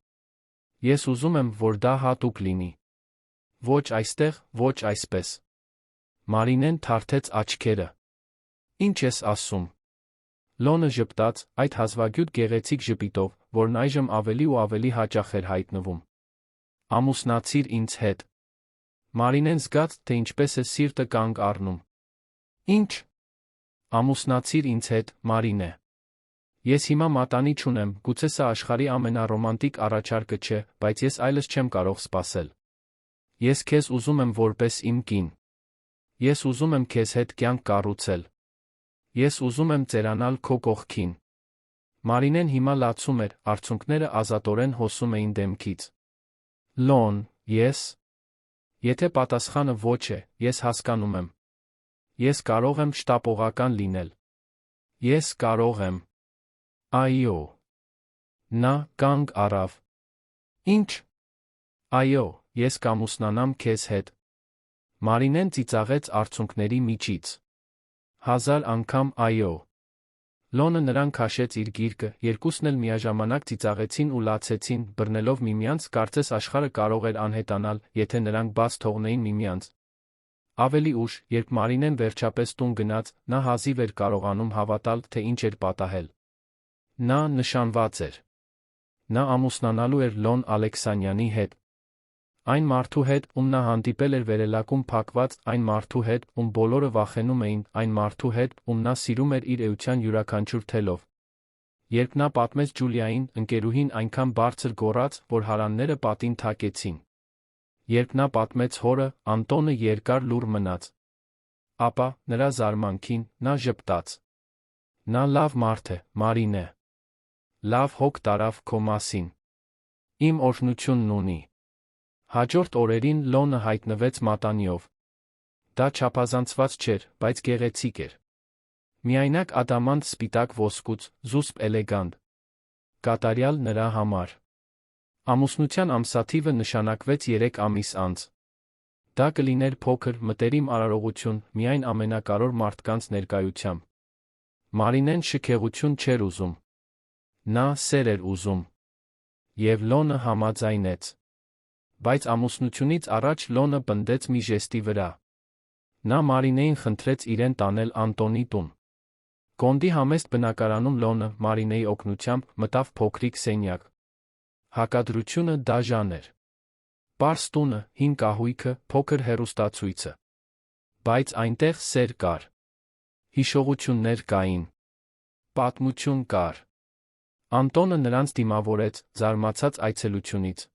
Ես ուզում եմ, որ դա հատուկ լինի։ Ոչ այստեղ, ոչ այսպես։ Մարինեն թարթեց աչքերը։ Ինչ ես ասում։ Լոնը ժպտաց, այդ հազվագյուտ գեղեցիկ ժպիտով, որն այժմ ավելի ու ավելի հաճախ էր հայտնվում։ Ամուսնացիր ինձ հետ։ Մարինեն զգաց, թե ինչպես է սիրտը կանգ առնում։ Ինչ։ Ամուսնացիր ինձ հետ, Մարինե։ Ես հիմա մատանի չունեմ, գուցե սա աշխարհի ամենառոմանտիկ առաջարկը չէ, բայց ես այլս չեմ կարող սպասել։ Ես քեզ ուզում եմ որպես իմ կին։ Ես ուզում եմ քեզ հետ կյանք կառուցել։ Ես ուզում եմ ծերանալ քո կողքին։ Մարինեն հիմա լացում էր, արցունքները ազատորեն հոսում էին դեմքից։ Լոն, ես։ Եթե պատասխանը ոչ է, ես հասկանում եմ։ Ես կարող եմ շտապողական լինել։ Ես կարող եմ։ Այո։ Նա կանգ առավ։ Ինչ։ Այո, ես կամուսնանամ քեզ հետ։ Մարինեն ծիծաղեց արցունքների միջից։ 1000 անգամ այո։ Լոնը նրան քաշեց իր գիրկը, երկուսն էլ միաժամանակ ծիծաղեցին ու լացեցին, բռնելով միմյանց, կարծես աշխարհը կարող էր անհետանալ, եթե նրանք բաց թողնեին միմյանց։ Ավելի ուշ, երբ Մարինեն վերջապես տուն գնաց, նա հազիվ էր կարողանում հավատալ, թե ինչ էր պատահել։ Նա նշանված էր։ Նա ամուսնանալու էր Լոն Ալեքսանյանի հետ։ Այն մարդու հետ, ում նա հանդիպել էր վերելակում փակված, այն մարդու հետ, ում բոլորը վախենում էին, այն մարդու հետ, ում նա սիրում էր իր էության յուրաքանչյուր թելով։ Երբ նա պատմեց Ջուլիային, ընկերուհին այնքան բարձր գոռաց, որ հարանները պատին թակեցին։ Երբ նա պատմեց հորը, Անտոնը երկար լուռ մնաց։ Ապա, նրա զարմանքին, նա ժպտաց։ Նա լավ մարդ է, Մարինե։ Լավ հոգ տարավ քո մասին։ Իմ օրհնությունն ունի։ Հաջորդ օրերին Լոնը հայտնվեց մատանիով։ Դա չափազանցված չէր, բայց գեղեցիկ էր։ Միայնակ ադամանտ սպիտակ ոսկուց, զուսպ էլեգանտ։ Կատարյալ նրա համար։ Ամուսնության ամսաթիվը նշանակվեց 3 ամիս անց։ Դա կլիներ փոքր, մտերիմ արարողություն միայն ամենակարևոր մարդկանց ներկայությամբ։ Մարինեն շքեղություն չէր ուզում։ Նա սեր էր ուզում։ Եվ Լոնը համաձայնեց։ Բայց ամուսնությունից առաջ Լոնը պնդեց մի ժեստի վրա։ Նա Մարինեին խնդրեց իրեն տանել Անտոնի տուն։ Կոնդի համեստ բնակարանում Լոնը Մարինեի օգնությամբ մտավ փոքրիկ սենյակ։ Հակադրությունը դաժան էր։ Պարզ տունը, հին կահույքը, փոքր հեռուստացույցը։ Բայց այնտեղ սեր կար։ Հիշողություններ կային։ Պատմություն կար։ Անտոնը նրանց դիմավորեց, զարմացած այցելությունից։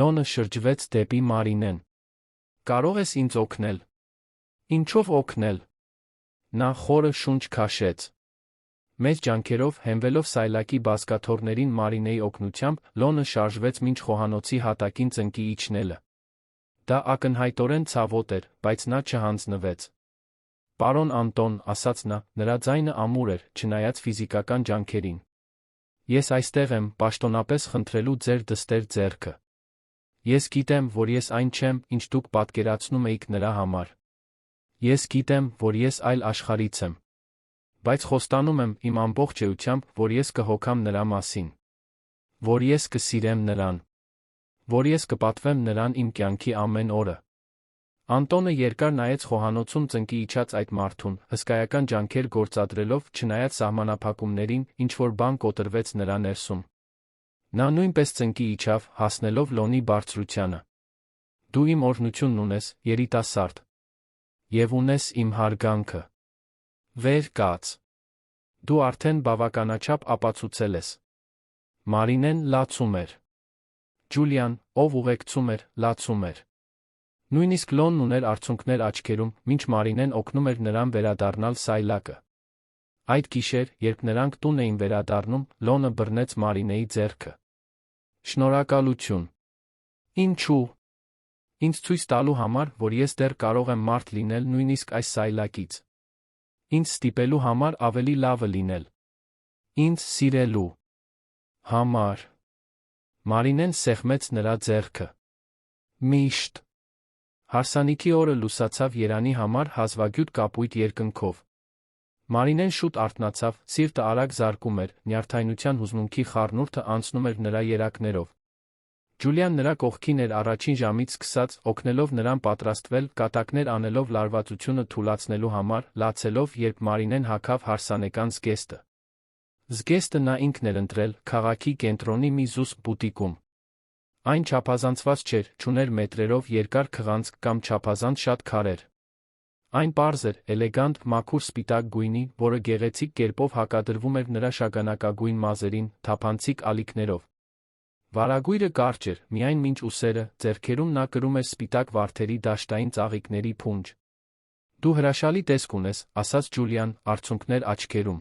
Լոնը շրջվեց դեպի Մարինեն։ Կարող ես ինձ օգնել։ Ինչով օգնել։ Նա խորը շունչ քաշեց։ Մեծ ջանքերով, հենվելով սայլակի բազկաթոռներին Մարինեի օգնությամբ, Լոնը շարժվեց մինչ խոհանոցի հատակին ծնկի իջնելը։ Դա ակնհայտորեն ցավոտ էր, բայց նա չհանձնվեց։ Պարոն Անտոն, ասաց նա, նրա ձայնը ամուր էր, չնայած ֆիզիկական ջանքերին։ Ես այստեղ եմ, պաշտոնապես խնդրելու ձեր դստեր ձեռքը։ Ես գիտեմ, որ ես այն չեմ, ինչ դուք պատկերացնում էիք նրա համար։ Ես գիտեմ, որ ես այլ աշխարհից եմ։ Բայց խոստանում եմ իմ ամբողջ էությամբ, որ ես կհոգամ նրա մասին։ Որ ես կսիրեմ նրան։ Որ ես կպատվեմ նրան իմ կյանքի ամեն օրը։ Անտոնը երկար նայեց խոհանոցում ծնկի իջած այդ մարդուն, հսկայական ջանքեր գործադրելով, չնայած սահմանափակումներին, ինչ-որ բան կոտրվեց նրա ներսում։ Նա նույնպես ծնկի իջավ, հասնելով Լոնի բարձրությանը։ Դու իմ օրհնությունն ունես, երիտասարդ։ Եվ ունես իմ հարգանքը։ Վեր կաց։ Դու արդեն բավականաչափ ապացուցել ես։ Մարինեն լացում էր։ Ջուլիան, ով ուղեկցում էր, լացում էր։ Նույնիսկ Լոնն ուներ արցունքներ աչքերում, մինչ Մարինեն օգնում էր նրան վերադառնալ սայլակը։ Այդ գիշեր, երբ նրանք տուն էին վերադառնում, Լոնը բռնեց Մարինեի ձեռքը։ Շնորհակալություն։ Ինչու։ Ինձ ցույց տալու համար, որ ես դեռ կարող եմ մարդ լինել նույնիսկ այս սայլակից։ Ինձ ստիպելու համար ավելի լավը լինել։ Ինձ սիրելու համար։ Մարինեն սեղմեց նրա ձեռքը։ Միշտ։ Հարսանիքի օրը լուսացավ Երանի համար հազվագյուտ կապույտ երկնքով։ Մարինեն շուտ արթնացավ, սիրտը արագ զարկում էր, նյարդայնության հուզմունքի խառնուրդը անցնում էր նրա երակներով։ Ջուլիան նրա կողքին էր առաջին ժամից սկսած, օգնելով նրան պատրաստվել, կատակներ անելով լարվածությունը թուլացնելու համար, լացելով, երբ Մարինեն հագավ հարսանեկան զգեստը։ Զգեստը նա ինքն էր ընտրել, քաղաքի կենտրոնի մի զուսպ բուտիկում։ Այն չափազանցված չէր, չուներ մետրերով երկար քղանցք կամ չափազանց շատ քարեր։ Այն պարզ էր, էլեգանտ, մաքուր սպիտակ գույնի, որը գեղեցիկ կերպով հակադրվում էր նրա շագանակագույն մազերին, թափանցիկ ալիքներով։ Վարագույրը կարճ էր, միայն մինչ ուսերը, ձեռքերում նա կրում էր սպիտակ վարդերի դաշտային ծաղիկների փունջ։ Դու հրաշալի տեսք ունես, ասաց Ջուլիան, արցունքներ աչքերում։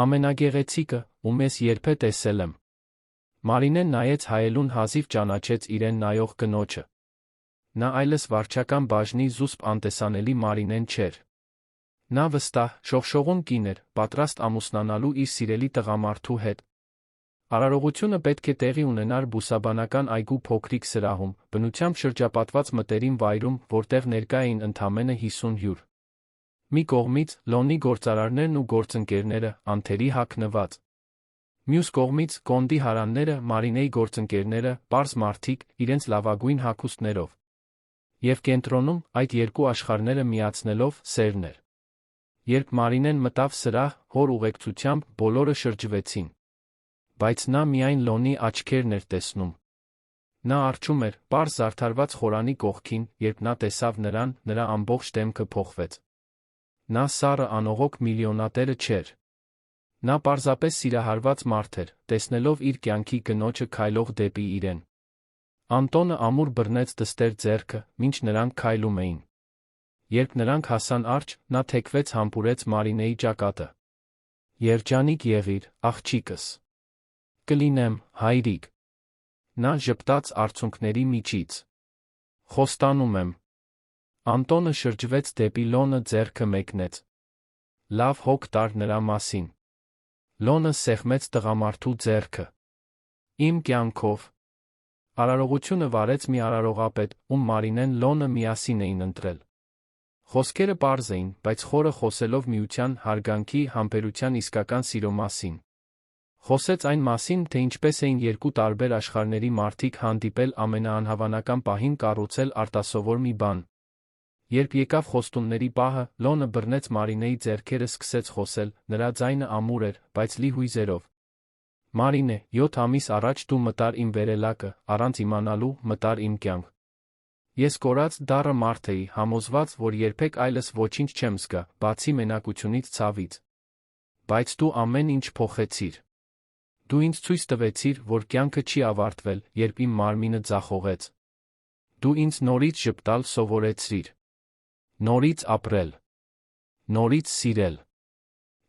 Ամենագեղեցիկը, ում ես երբե տեսել եմ։ Մարինեն նայեց հայելուն հազիվ ճանաչեց իրեն նայող կնոջը։ Նա այլս վարչական բաժնի զուսպ անտեսանելի Մարինեն չէր։ Նա վստահ, շողշողուն կին էր, պատրաստ ամուսնանալու իր սիրելի տղամարդու հետ։ Արարողությունը պետք է տեղի ունենար բուսաբանական այգու փոքրիկ սրահում, բնությամբ շրջապատված մտերիմ վայրում, որտեղ ներկա էին ընդամենը 50 հյուր։ Մի կողմից Լոնի գործարարներն ու գործընկերները, անթերի հագնված։ Մյուս կողմից Կոնդի հարանները, Մարինեի գործընկերները, պարզ մարդիկ, իրենց լավագույն հագուստներով։ Եվ կենտրոնում, այդ երկու աշխարհները միացնելով, սերն էր։ Երբ Մարինեն մտավ սրահ, հոր ուղեկցությամբ, բոլորը շրջվեցին։ Բայց նա միայն Լոնի աչքերն էր տեսնում։ Նա առջում էր, պարզ զարդարված խորանի կողքին, երբ նա տեսավ նրան, նրա ամբողջ դեմքը փոխվեց։ Նա սառը անողոք միլիոնատերը չէր։ Նա պարզապես սիրահարված մարդ էր, տեսնելով իր կյանքի կնոջը քայլող դեպի իրեն։ Անտոնը ամուր բռնեց դստեր ձեռքը, մինչ նրանք քայլում էին։ Երբ նրանք հասան առջ, նա թեքվեց համբուրեց Մարինեի ճակատը։ Երջանիկ եղիր, աղջիկս։ Կլինեմ, հայրիկ։ Նա ժպտաց արցունքների միջից։ Խոստանում եմ։ Անտոնը շրջվեց դեպի Լոնը ձեռքը մեկնեց։ լավ հոգ տար նրա մասին։ Լոնը սեղմեց տղամարդու ձեռքը։ Իմ կյանքով։ Արարողությունը վարեց մի արարողապետ, ում Մարինեն Լոնը միասին էին ընտրել։ Խոսքերը պարզ էին, բայց խորը խոսելով միության, հարգանքի, համբերության իսկական սիրո մասին։ Խոսեց այն մասին, թե ինչպես էին երկու տարբեր աշխարհների մարդիկ հանդիպել ամենաանհավանական պահին կառուցել արտասովոր մի բան։ Երբ եկավ խոստումների պահը, Լոնը բռնեց Մարինեի ձեռքերը, սկսեց խոսել, նրա ձայնը ամուր էր, բայց լի հույզերով։ Մարինե, 7 ամիս առաջ դու մտար իմ վերելակը, առանց իմանալու, մտար իմ կյանք։ Ես կորած դառը մարդ էի, համոզված, որ երբեք այլս ոչինչ չեմ զգա, բացի մենակությունից, ցավից։ Բայց դու ամեն ինչ փոխեցիր։ Դու ինձ ցույց տվեցիր, որ կյանքը չի ավարտվել, երբ իմ մարմինը ձախողեց։ Դու ինձ նորից ժպտալ սովորեցրիր։ Նորից ապրել։ Նորից սիրել։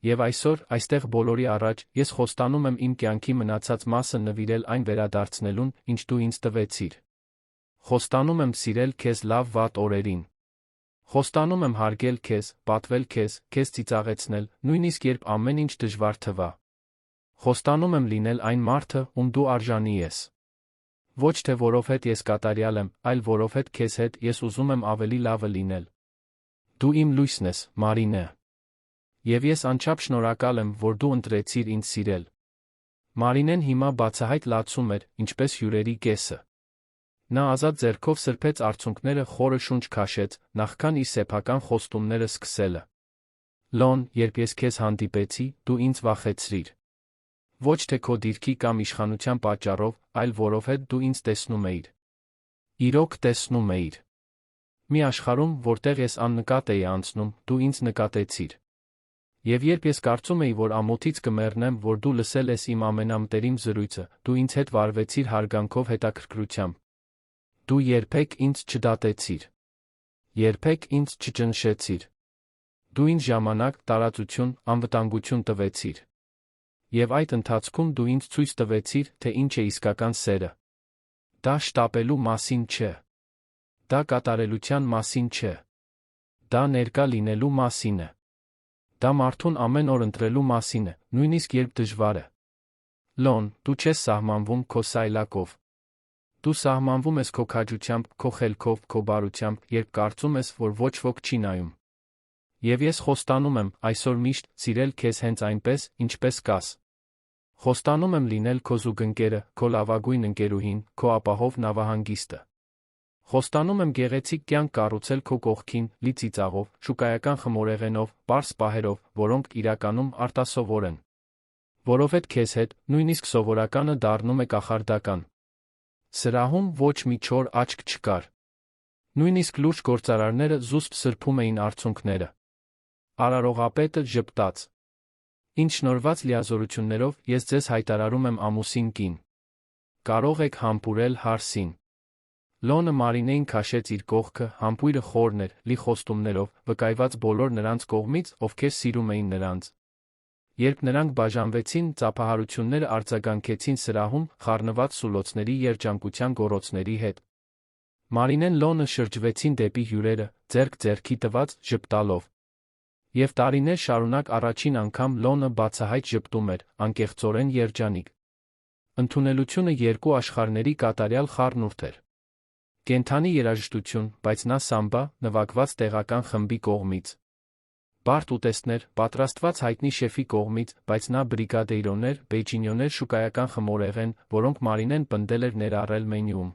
Եվ այսօր, այստեղ բոլորի առաջ, ես խոստանում եմ իմ կյանքի մնացած մասը նվիրել այն վերադարձնելուն, ինչ դու ինձ տվեցիր։ Խոստանում եմ սիրել քեզ լավ-վատ օրերին։ Խոստանում եմ հարգել քեզ, պատվել քեզ ծիծաղեցնել, նույնիսկ երբ ամեն ինչ դժվար թվա։ Խոստանում եմ լինել այն մարդը, ում դու արժանի ես։ Ոչ թե որովհետև ես կատարյալ եմ, այլ որովհետև քեզ հետ ես ուզում եմ ավելի լավը լինել։ Դու իմ լույսն ես, Մարինե։ Եվ ես անչափ շնորհակալ եմ, որ դու ընտրեցիր ինձ սիրել։ Մարինեն հիմա բացահայտ լացում էր, ինչպես հյուրերի կեսը։ Նա ազատ ձեռքով սրբեց արցունքները, խորը շունչ քաշեց, նախքան իր սեփական խոստումները սկսելը։ Լոն, երբ ես քեզ հանդիպեցի, դու ինձ վախեցրիր։ Ոչ թե քո դիրքի կամ իշխանության պատճառով, այլ որովհետև դու ինձ տեսնում էիր։ Իրոք տեսնում էիր։ Մի աշխարհում, որտեղ ես աննկատ էի անցնում, դու ինձ նկատեցիր։ Եվ երբ ես կարծում էի, որ ամոթից կմեռնեմ, որ դու լսել ես իմ ամենամտերիմ զրույցը, դու ինձ հետ վարվեցիր հարգանքով, հետաքրքրությամբ։ Դու երբեք ինձ չդատեցիր։ Երբեք ինձ չճնշեցիր։ Դու ինձ ժամանակ, տարածություն, անվտանգություն տվեցիր։ Եվ այդ ընթացքում դու ինձ ցույց տվեցիր, թե ինչ է իսկական սերը։ Դա շտապելու մասին չէ։ Դա կատարելության մասին չէ։ Դա ներկա լինելու մասին է։ Դա մարդուն ամեն օր ընտրելու մասին է, նույնիսկ երբ դժվար է։ Լոն, դու չես սահմանվում քո սայլակով։ Դու սահմանվում ես քո քաջությամբ, քո խելքով, քո բարությամբ, երբ կարծում ես, որ ոչ ոք չի նայում։ Եվ ես խոստանում եմ այսօր միշտ սիրել քեզ հենց այնպես, ինչպես կաս։ Խոստանում եմ լինել քո զուգընկերը, քո լավագույն ընկերուհին, քո ապահով նավահանգիստը։ Խոստանում եմ գեղեցիկ կյանք կառուցել քո կողքին, լի ծիծաղով, շուկայական խմորեղենով, պարզ պահերով, որոնք իրականում արտասովոր են։ Որովհետև քեզ հետ, նույնիսկ սովորականը դառնում է կախարդական։ Սրահում ոչ մի չոր աչք չկար։ Նույնիսկ լուրջ գործարարները զուսպ սրբում էին արցունքները։ Արարողապետը ժպտաց։ Ինչ շնորհված լիազորություններով ես ձեզ հայտարարում եմ ամուսին կին։ Կարող եք համբուրել հարսին։ Լոնը Մարինեին քաշեց իր կողքը, համբույրը խորն էր, լի խոստումներով, վկայված բոլոր նրանց կողմից, ովքեր սիրում էին նրանց։ Երբ նրանք բաժանվեցին, ծափահարությունները արձագանքեցին սրահում, խառնված սուլոցների երջանկության գոռոցների հետ։ Մարինեն Լոնը շրջվեցին դեպի հյուրերը, ձեռք ձեռքի տված, ժպտալով։ Եվ տարիներ շարունակ առաջին անգամ Լոնը բացահայտ ժպտում էր, անկեղծորեն երջանիկ։ Ընդունելությունը երկու աշխարհների կատարյալ խառնուրդ էր։ Կենդանի երաժշտություն, բայց նա սամբա, նվագված տեղական խմբի կողմից։ Բարդ ուտեստներ, պատրաստված հայտնի շեֆի կողմից, բայց նա բրիգադեյրոներ, բեյջինյոներ, շուկայական խմորեղեն, որոնք Մարինեն պնդել էր ներառել մենյուում։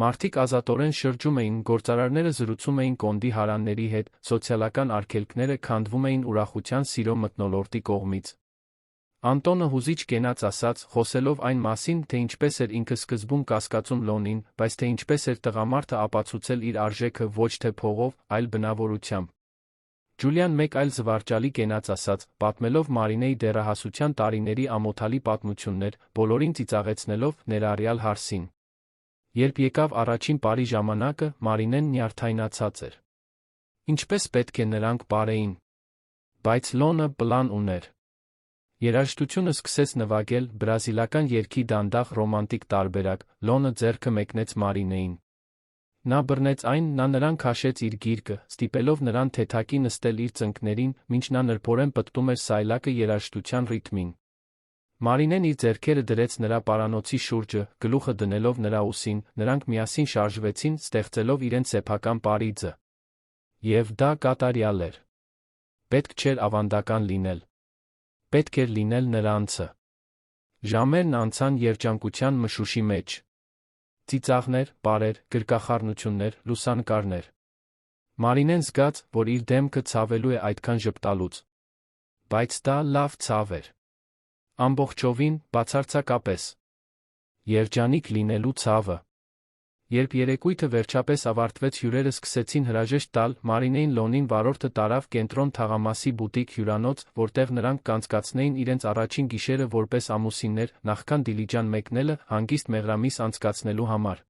Մարդիկ ազատորեն շրջում էին, գործարարները զրուցում էին կոնդի հարանների հետ, սոցիալական արգելքները քանդվում էին ուրախության սիրո մթնոլորտի կողմից։ Անտոնը հուզիչ կենաց ասաց, խոսելով այն մասին, թե ինչպես էր ինքը սկզբում կասկածում Լոնին, բայց թե ինչպես էր տղամարդը ապացուցել իր արժեքը ոչ թե փողով, այլ բնավորությամբ։ Ջուլիան մեկ այլ զվարճալի կենաց ասաց, պատմելով Մարինեի դեռահասության տարիների ամոթալի պատմություններ, բոլորին ծիծաղեցնելով, ներառյալ հարսին։ Երբ եկավ առաջին պարի ժամանակը, Մարինեն նյարդայնացած էր։ Ինչպես պետք է նրանք պարեին։ Բայց Լոնը պլան ուներ։ Երաժշտությունը սկսեց նվագել, բրազիլական երգի դանդաղ ռոմանտիկ տարբերակ, Լոնը ձեռքը մեկնեց Մարինեին։ Նա բռնեց այն, նա նրան քաշեց իր գիրկը, ստիպելով նրան թեթակի նստել իր ծնկներին, մինչ նա նրբորեն պտտում էր սայլակը երաժշտության ռիթմին։ Մարինեն իր ձեռքերը դրեց նրա պարանոցի շուրջը, գլուխը դնելով նրա ուսին, նրանք միասին շարժվեցին, ստեղծելով իրենց սեփական պարիձը։ Եվ դա կատարյալ էր։ Պետք չէր ավանդական լինել։ Պետք էր լինել նրանցը։ Ժամերն անցան երջանկության մշուշի մեջ։ Ծիծաղներ, պարեր, գրկախառնություններ, լուսանկարներ։ Մարինեն զգաց, որ իր դեմքը ցավելու է այդքան ժպտալուց։ Բայց դա լավ ցավ էր։ Ամբողջովին, բացարձակապես։ Երջանիկ լինելու ցավը։ Երբ երեկույթը վերջապես ավարտվեց, հյուրերը սկսեցին հրաժեշտ տալ, Մարինեին Լոնին վարորդը տարավ կենտրոն թաղամասի բուտիկ հյուրանոց, որտեղ նրանք կանցկացնեին իրենց առաջին գիշերը որպես ամուսիններ, նախքան Դիլիջան մեկնելը, հանգիստ մեղրամիս անցկացնելու համար։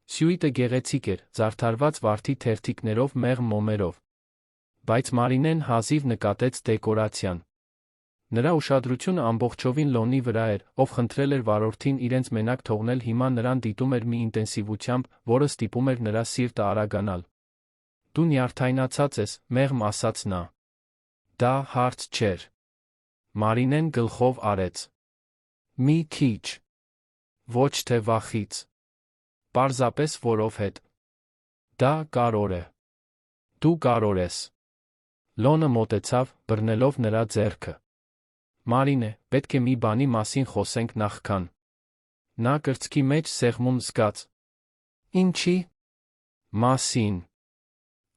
Սյուիտը գեղեցիկ էր, զարդարված վարդի թերթիկներով, մեղմ մոմերով։ Բայց Մարինեն հազիվ նկատեց դեկորացիան։ Նրա ուշադրությունը ամբողջովին Լոնի վրա էր, ով խնդրել էր վարորդին իրենց մենակ թողնել, հիմա նրան դիտում էր մի ինտենսիվությամբ, որը ստիպում էր նրա սիրտը արագանալ։ Դու նյարդայնացած ես, մեղմ ասաց նա։ Դա հարց չէր։ Մարինեն գլխով արեց։ Մի քիչ։ Ոչ թե վախից։ Պարզապես որովհետ։ Դա կարոր է։ Դու կարոր ես։ Լոնը մոտեցավ, բռնելով նրա ձեռքը։ Մարինե, պետք է մի բանի մասին խոսենք նախքան։ Նա կրծքի մեջ սեղմում զգաց։ Ինչի՞։ Մասին։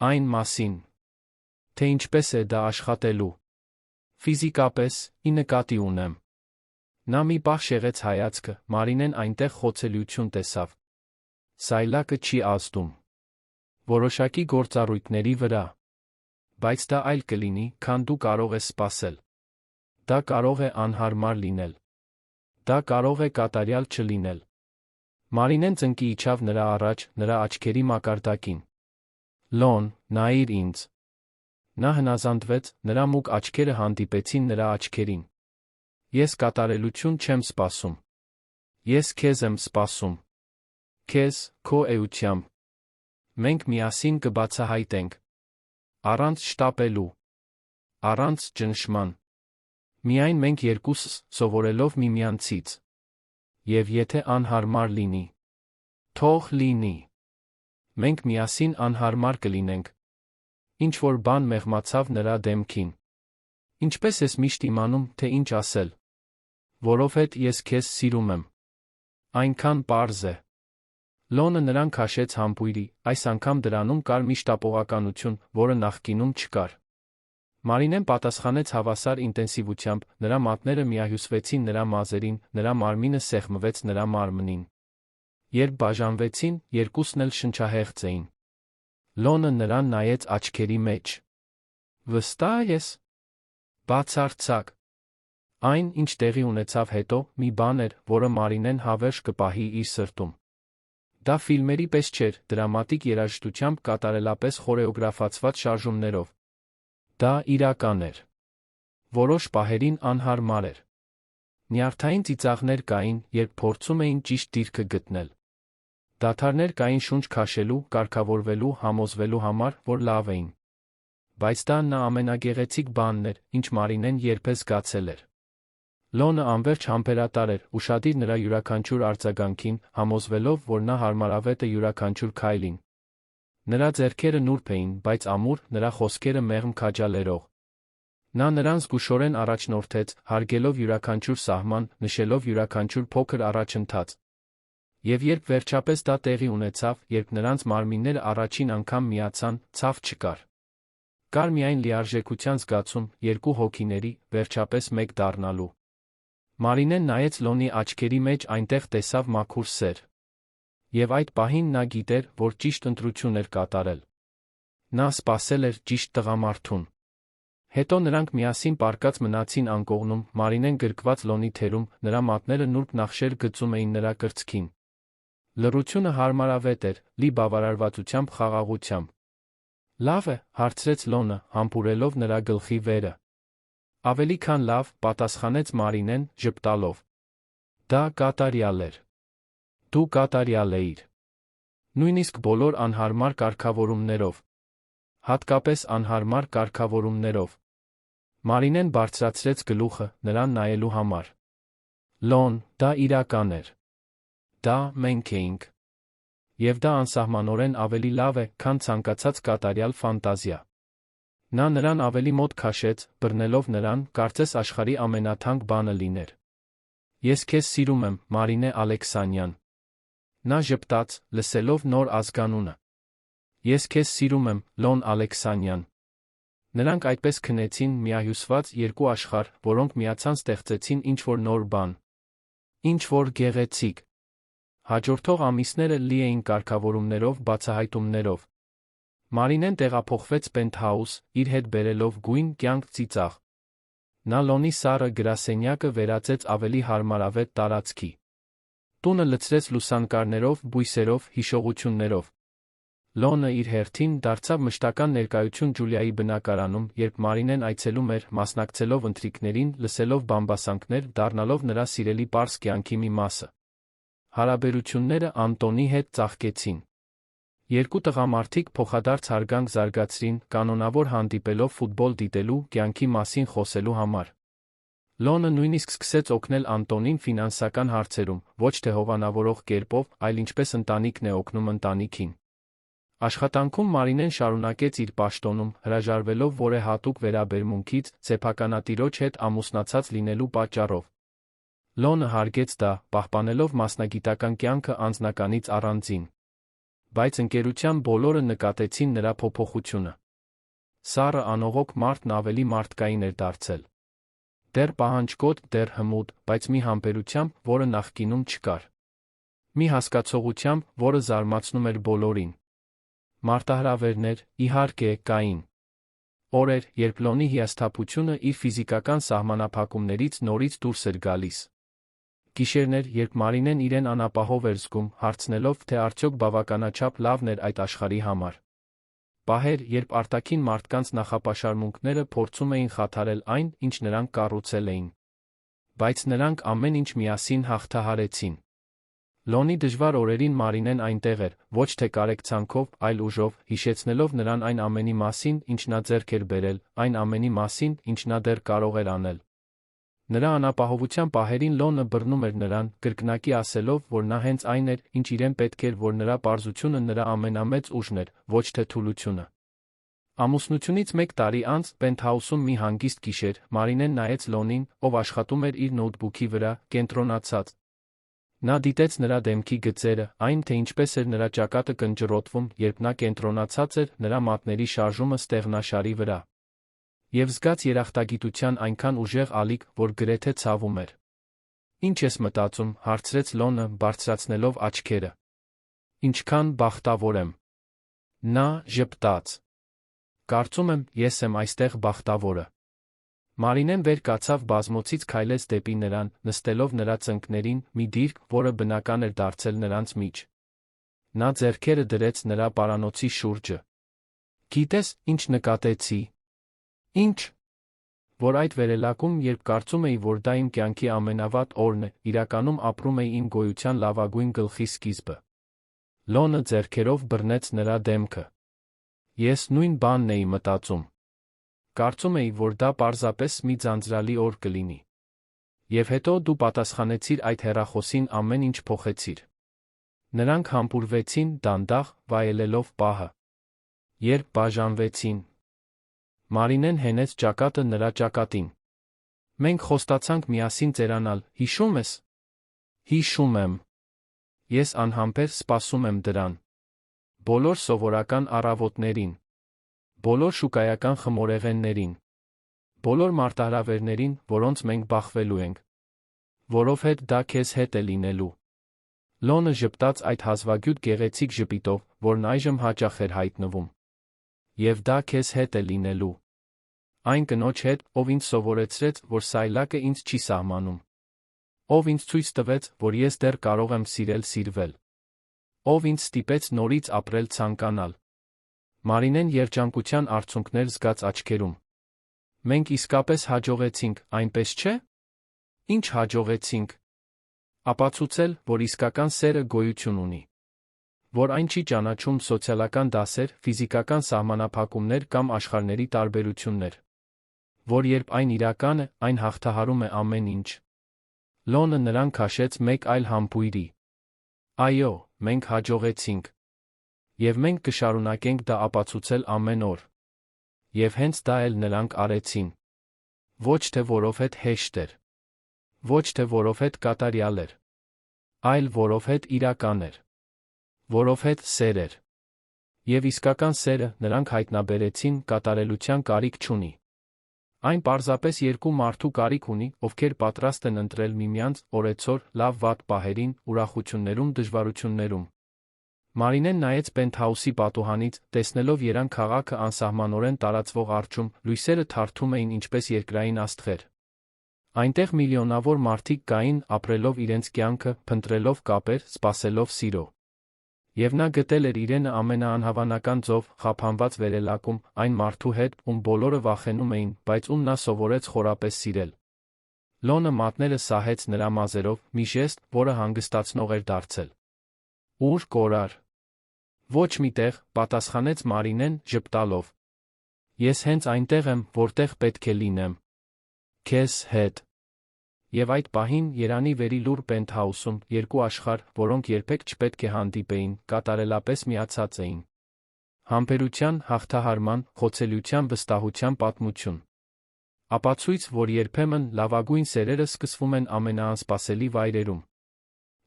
Այն մասին, թե ինչպես է դա աշխատելու։ Ֆիզիկապես, ի նկատի ունեմ։ Նա մի պահ շեղեց հայացքը, Մարինեն այնտեղ խոցելիություն տեսավ։ Սայլակը չի ազդում։ Որոշակի գործառույթների վրա։ Բայց դա այլ կլինի, քան դու կարող ես սպասել։ Դա կարող է անհարմար լինել։ Դա կարող է կատարյալ չլինել։ Մարինեն ծնկի իջավ նրա առաջ, նրա աչքերի մակարդակին։ Լոն, նայիր ինձ։ Նա հնազանդվեց, նրա մուգ աչքերը հանդիպեցին նրա աչքերին։ Ես կատարելություն չեմ սպասում։ Ես քեզ եմ սպասում։ Քեզ, քո էությամբ։ Մենք միասին կբացահայտենք։ Առանց շտապելու։ Առանց ճնշման։ Միայն մենք երկուսս, սովորելով միմյանցից։ Եվ եթե անհարմար լինի, թող լինի։ Մենք միասին անհարմար կլինենք։ Ինչ-որ բան մեղմացավ նրա դեմքին։ Ինչպես ես միշտ իմանում, թե ինչ ասել։ Որովհետ ես քեզ սիրում եմ։ Այնքան պարզ է։ Լոնը նրան քաշեց համբույրի, այս անգամ դրանում կար մի շտապողականություն, որը նախկինում չկար։ Մարինեն պատասխանեց հավասար ինտենսիվությամբ, նրա մատները միահյուսվեցին նրա մազերին, նրա մարմինը սեղմվեց նրա մարմնին։ Երբ բաժանվեցին, երկուսն էլ շնչահեղձ էին։ Լոնը նրան նայեց աչքերի մեջ։ Վստահ ես։ Բացարձակ։ Այն, ինչ տեղի ունեցավ հետո, մի բան էր, որը Մարինեն հավերժ կպահի իր սրտում։ Դա ֆիլմերի պես չէր, դրամատիկ երաժշտությամբ կատարելապես խորեոգրաֆացված շարժումներով։ Դա իրական էր։ Որոշ պահերին անհարմար էր։ Նյարդային ծիծաղներ կային, երբ փորձում էին ճիշտ դիրքը գտնել։ Դադարներ կային շունչ քաշելու, կարգավորվելու, համոզվելու համար, որ լավ էին։ Բայց դա նա ամենագեղեցիկ բանն էր, ինչ Մարինեն երբեք զգացել էր։ Լոնը անverջ համբերատար էր, ուշադիր նրա յուրաքանչյուր արձագանքին, համոզվելով, որ նա հարմարավետ է յուրաքանչյուր քայլին։ Նրա ձեռքերը նուրբ էին, բայց ամուր, նրա խոսքերը մեղմ քաջալերող։ Նա նրան զգուշորեն առաջնորդեց, հարգելով յուրաքանչյուր սահման, նշելով յուրաքանչյուր փոքր առաջընթաց։ Եվ երբ վերջապես դա տեղի ունեցավ, երբ նրանց մարմինները առաջին անգամ միացան, ցավ չկար։ Կար միայն լիարժեքության զգացում, երկու հոգիների, վերջապես մեկ դառնալու։ Մարինեն նայեց Լոնի աչքերի մեջ, այնտեղ տեսավ մաքուր սեր։ Եվ այդ պահին նա գիտեր, որ ճիշտ ընտրություն էր կատարել։ Նա սպասել էր ճիշտ տղամարդուն։ Հետո նրանք միասին պառկած մնացին անկողնում, Մարինեն գրկված Լոնի թերում, նրա մատները նուրբ նախշեր գծում էին նրա կրծքին։ Լռությունը հարմարավետ էր, լի բավարարվածությամբ, խաղաղությամբ։ Լավ է, հարցրեց Լոնը, համբուրելով նրա գլխի վերը։ Ավելի քան լավ, պատասխանեց Մարինեն, ժպտալով։ Դա կատարյալ էր։ Դու կատարյալ էիր։ Նույնիսկ բոլոր անհարմար կարգավորումներով։ Հատկապես անհարմար կարգավորումներով։ Մարինեն բարձրացրեց գլուխը, նրան նայելու համար։ Լոն, դա իրական էր։ Դա մենք էինք։ Եվ դա անսահմանորեն ավելի լավ է, քան ցանկացած կատարյալ ֆանտազիա։ Նա նրան ավելի մոտ քաշեց, բռնելով նրան, կարծես աշխարհի ամենաթանկ բանը լիներ։ Ես քեզ սիրում եմ, Մարինե Ալեքսանյան։ Նա ժպտաց, լսելով նոր ազգանունը։ Ես քեզ սիրում եմ, Լոն Ալեքսանյան։ Նրանք այդպես քնեցին, միահյուսված երկու աշխարհ, որոնք միացան ստեղծեցին ինչ-որ նոր բան։ Ինչ-որ գեղեցիկ։ Հաջորդող ամիսները լի էին կարգավորումներով, բացահայտումներով։ Մարինեն տեղափոխվեց Պենթհաուս, իր հետ բերելով գույն, կյանք ծիծաղ։ Նա Լոնի սառը գրասենյակը վերածեց ավելի հարմարավետ տարածքի։ Տունը լցրեց լուսանկարներով, բույսերով, հիշողություններով։ Լոնը իր հերթին դարձավ մշտական ներկայություն Ջուլիայի բնակարանում, երբ Մարինեն այցելում էր, մասնակցելով ընթրիքներին, լսելով բամբասանքներ, դառնալով նրա սիրելի պարզ կյանքի մի մասը։ Հարաբերությունները Անտոնի հետ ծաղկեցին։ Երկու տղամարդիկ փոխադարձ հարգանք զարգացրին, կանոնավոր հանդիպելով ֆուտբոլ դիտելու, կյանքի մասին խոսելու համար։ Լոնը նույնիսկ սկսեց օգնել Անտոնին ֆինանսական հարցերում, ոչ թե հովանավորող կերպով, այլ ինչպես ընտանիքն է օգնում ընտանիքին։ Աշխատանքում Մարինեն շարունակեց իր պաշտոնում, հրաժարվելով որեհատուկ վերաբերմունքից, սեփականատիրոջ հետ ամուսնացած լինելու պատճառով։ Լոնը հարգեց դա, պահպանելով մասնագիտական կյանքը անձնականից առանձին։ Բայց ընկերության բոլորը նկատեցին նրա փոփոխությունը։ Սառը անողոք մարդն ավելի մարդկային էր դարձել։ Դեռ պահանջկոտ, դեռ հմուտ, բայց մի համբերությամբ, որը նախկինում չկար։ Մի հասկացողությամբ, որը զարմացնում էր բոլորին։ Մարտահրավերներ, իհարկե, կային։ Օրեր, երբ Լոնի հիասթափությունը իր ֆիզիկական սահմանափակումներից նորից դուրս էր գալիս։ Գիշերներ, երբ Մարինեն իրեն անապահով էր զգում, հարցնելով, թե արդյոք բավականաչափ լավն էր այդ աշխարհի համար։ Պահեր, երբ արտաքին մարդկանց նախապաշարմունքները փորձում էին խաթարել այն, ինչ նրանք կառուցել էին։ Բայց նրանք ամեն ինչ միասին հաղթահարեցին։ Լոնի դժվար օրերին Մարինեն այնտեղ էր, ոչ թե կարեկցանքով, այլ ուժով, հիշեցնելով նրան այն ամենի մասին, ինչ նա ձեռք էր բերել, այն ամենի մասին, ինչ նա դեռ կարող էր անել։ Նրա անապահովության պահերին Լոնը բռնում էր նրան, կրկնակի ասելով, որ նա հենց այն էր, ինչ իրեն պետք էր, որ նրա պարզությունը նրա ամենամեծ ուժն էր, ոչ թե թուլությունը։ Ամուսնությունից 1 տարի անց, Պենթհաուսում մի հանգիստ գիշեր, Մարինեն նայեց Լոնին, ով աշխատում էր իր նոթբուքի վրա, կենտրոնացած։ Նա դիտեց նրա դեմքի գծերը, այն, թե ինչպես էր նրա ճակատը կնճռոտվում, երբ նա կենտրոնացած էր, նրա մատների շարժումը ստեղնաշարի վրա։ Եվ զգաց երախտագիտության այնքան ուժեղ ալիք, որ գրեթե ցավում էր։ Ինչ ես մտածում, հարցրեց Լոնը, բարձրացնելով աչքերը։ Ինչքան բախտավոր եմ։ Նա ժպտաց։ Կարծում եմ, ես եմ այստեղ բախտավորը։ Մարինեն վեր կացավ բազմոցից քայլեց դեպի նրան, նստելով նրա ծնկներին, մի դիրք, որը բնական էր դարձել նրանց միջ։ Նա ձեռքերը դրեց նրա պարանոցի շուրջը։ Գիտես, ինչ նկատեցի։ Ինչ։ Որ այդ վերելակում, երբ կարծում էի, որ դա իմ կյանքի ամենավատ օրն է, իրականում ապրում էի իմ գոյության լավագույն գլխի սկիզբը։ Լոնը ձեռքերով բռնեց նրա դեմքը։ Ես նույն բանն էի մտածում։ Կարծում էի, որ դա պարզապես մի ձանձրալի օր կլինի։ Եվ հետո դու պատասխանեցիր այդ հեռախոսին, ամեն ինչ փոխեցիր։ Նրանք համբուրվեցին, դանդաղ, վայելելով պահը։ Երբ բաժանվեցին, Մարինեն հենեց ճակատը նրա ճակատին։ Մենք խոստացանք միասին ծերանալ, հիշում ես։ Հիշում եմ։ Ես անհամբեր սպասում եմ դրան։ Բոլոր սովորական առավոտներին։ Բոլոր շուկայական խմորեղեններին։ Բոլոր մարտահրավերներին, որոնց մենք բախվելու ենք։ Որովհետև դա քեզ հետ է լինելու։ Լոնը ժպտաց այդ հազվագյուտ գեղեցիկ ժպիտով, որն այժմ հաճախ էր հայտնվում։ Եվ դա քեզ հետ է լինելու։ Այն կնոջ հետ, ով ինձ սովորեցրեց, որ սայլակը ինձ չի սահմանում։ Ով ինձ ցույց տվեց, որ ես դեռ կարող եմ սիրել։ Ով ինձ ստիպեց նորից ապրել ցանկանալ։ Մարինեն երջանկության արցունքներ զգաց աչքերում։ Մենք իսկապես հաջողեցինք, այնպես չէ՞։ Ինչ հաջողեցինք։ Ապացուցել, որ իսկական սերը գոյություն ունի։ որ այն չի ճանաչում սոցիալական դասեր, ֆիզիկական սահմանափակումներ կամ աշխարհների տարբերություններ, որ երբ այն իրական է, այն հաղթահարում է ամեն ինչ։ Լոնը նրան քաշեց մեկ այլ համբույրի. Այո, մենք հաջողեցինք։ Եվ մենք կշարունակենք դա ապացուցել ամեն օր։ Եվ հենց դա էլ նրանք արեցին։ Ոչ թե որովհետ հեշտ էր։ Ոչ թե որովհետ կատարյալ էր։ Այլ որովհետ իրական էր։ Որովհետ սեր էր։ Եվ իսկական սերը նրանք հայտնաբերեցին կատարելության կարիք չունի։ Այն պարզապես երկու մարդու կարիք ունի, ովքեր պատրաստ են ընտրել միմյանց օրեցօր, լավ-վատ պահերին, ուրախություններում, դժվարություններում։ Մարինեն նայեց պենթհաուսի պատուհանից, տեսնելով երան քաղաքը անսահմանորեն տարածվող արջում, լույսերը թարթում էին ինչպես երկրային աստղեր։ Այնտեղ միլիոնավոր մարդիկ կային, ապրելով իրենց կյանքը, փնտրելով կապեր, սպասելով սիրո։ Եվ նա գտել էր իրենը ամենաանհավանական ձով, խափանված վերելակում, այն մարդու հետ, ում բոլորը վախենում էին, բայց ում նա սովորեց խորապես սիրել։ Լոնը մատները սահեց նրա մազերով, մի ժեստ, որը հանգստացնող էր դարձել։ Ուր կորար։ Ոչ մի տեղ, պատասխանեց Մարինեն, ժպտալով։ Ես հենց այնտեղ եմ, որտեղ պետք է լինեմ։ Քեզ հետ։ Եվ այդ պահին Երանի վերի լուռ պենթհաուսում երկու աշխարհ, որոնք երբեք չպետք է հանդիպեին, կատարելապես միացած էին։ Համբերության, հաղթահարման, խոցելիության, վստահության պատմություն։ Ապացույց, որ երբեմն լավագույն սերերը սկսվում են ամենաանսպասելի վայրերում։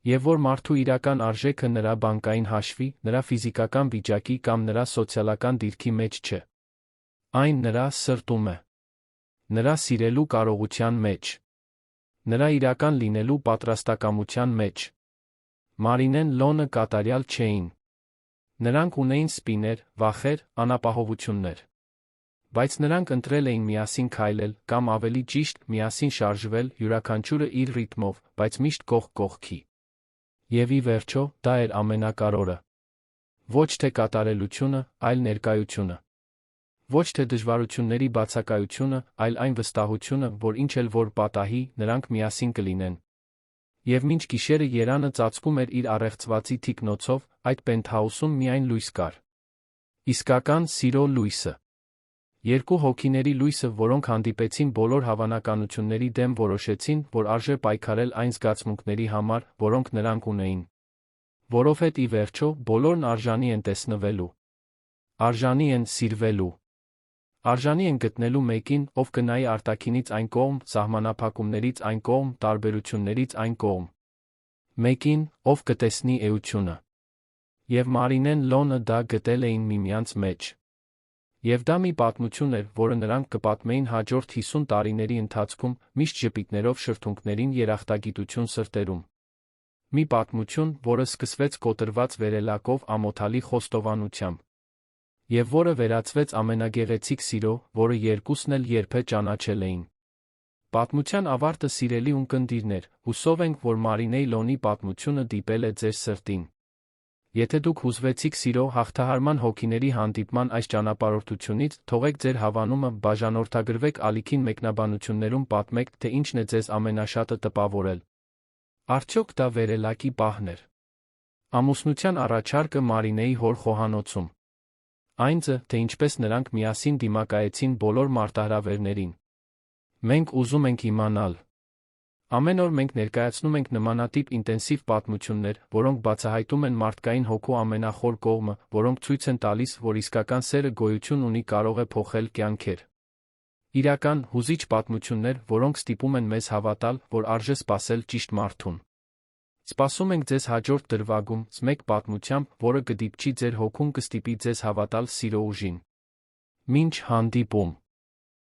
Եվ որ մարդու իրական արժեքը նրա բանկային հաշվի, նրա ֆիզիկական վիճակի կամ նրա սոցիալական դիրքի մեջ չէ։ Այն նրա սրտում է։ Նրա սիրելու կարողության մեջ։ Նրա իրական լինելու պատրաստակամության մեջ։ Մարինեն Լոնը կատարյալ չէին։ Նրանք ունեին սպիներ, վախեր, անապահովություններ։ Բայց նրանք ընտրել էին միասին քայլել, կամ ավելի ճիշտ, միասին շարժվել, յուրաքանչյուրը իր ռիթմով, բայց միշտ կողք կողքի։ Եվ ի վերջո, դա էր ամենակարևորը։ Ոչ թե կատարելությունը, այլ ներկայությունը։ Ոչ թե դժվարությունների բացակայությունը, այլ այն վստահությունը, որ ինչ էլ որ պատահի, նրանք միասին կլինեն։ Եվ մինչ գիշերը Երանը ծածկում էր իր առեղծվածի թիկնոցով, այդ պենթհաուսում միայն լույս կար։ Իսկական սիրո լույսը։ Երկու հոգիների լույսը, որոնք հանդիպեցին բոլոր հավանականությունների դեմ, որոշեցին, որ արժե պայքարել այն զգացմունքների համար, որոնք նրանք ունեին։ Որովհետև ի վերջո, բոլորն արժանի են տեսնվելու։ Արժանի են սիրվելու։ Արժանի են գտնելու մեկին, ով կնայի արտաքինից այն կողմ, սահմանափակումներից այն կողմ, տարբերություններից այն կողմ։ Մեկին, ով կտեսնի էությունը։ Եվ Մարինեն Լոնը դա գտել էին միմյանց մեջ։ Եվ դա մի պատմություն էր, որը նրանք կպատմեին հաջորդ 50 տարիների ընթացքում, միշտ ժպիտներով շրթունքներին երախտագիտություն սրտերում։ Մի պատմություն, որը սկսվեց կոտրված վերելակով ամոթալի խոստովանությամբ։ Եվ որը վերածվեց ամենագեղեցիկ սիրո, որը երկուսն էլ երբեք ճանաչել էին։ Պատմության ավարտը սիրելի ունկնդիրներ, հուսով ենք, որ Մարինեի Լոնի պատմությունը դիպել է ձեր սրտին։ Եթե դուք հուզվեցիք սիրո հաղթահարման հոգիների հանդիպման այս ճանապարհորդությունից, թողեք ձեր հավանումը, բաժանորդագրվեք ալիքին մեկնաբանություններում պատմեք, թե ինչն է ձեզ ամենաշատը տպավորել։ Արդյոք դա վերելակի պահն էր։ Ամուսնության առաջարկը Մարինեի հոր խոհանոցում։ Այն ձը, թե ինչպես նրանք միասին դիմակայեցին բոլոր մարտահրավերներին։ Մենք ուզում ենք իմանալ։ Ամեն օր մենք ներկայացնում ենք նմանատիպ ինտենսիվ պատմություններ, որոնք բացահայտում են մարդկային հոգու ամենախոր կողմը, որոնք ցույց են տալիս, որ իսկական սերը գոյություն ունի, կարող է փոխել կյանքեր։ Իրական, հուզիչ պատմություններ, որոնք ստիպում են մեզ հավատալ, որ արժե սպասել ճիշտ մարդուն։ Սպասում ենք ձեզ հաջորդ դրվագում, մեկ պատմությամբ, որը կդիպչի ձեր հոգուն, կստիպի ձեզ հավատալ սիրո ուժին։ Մինչ հանդիպում։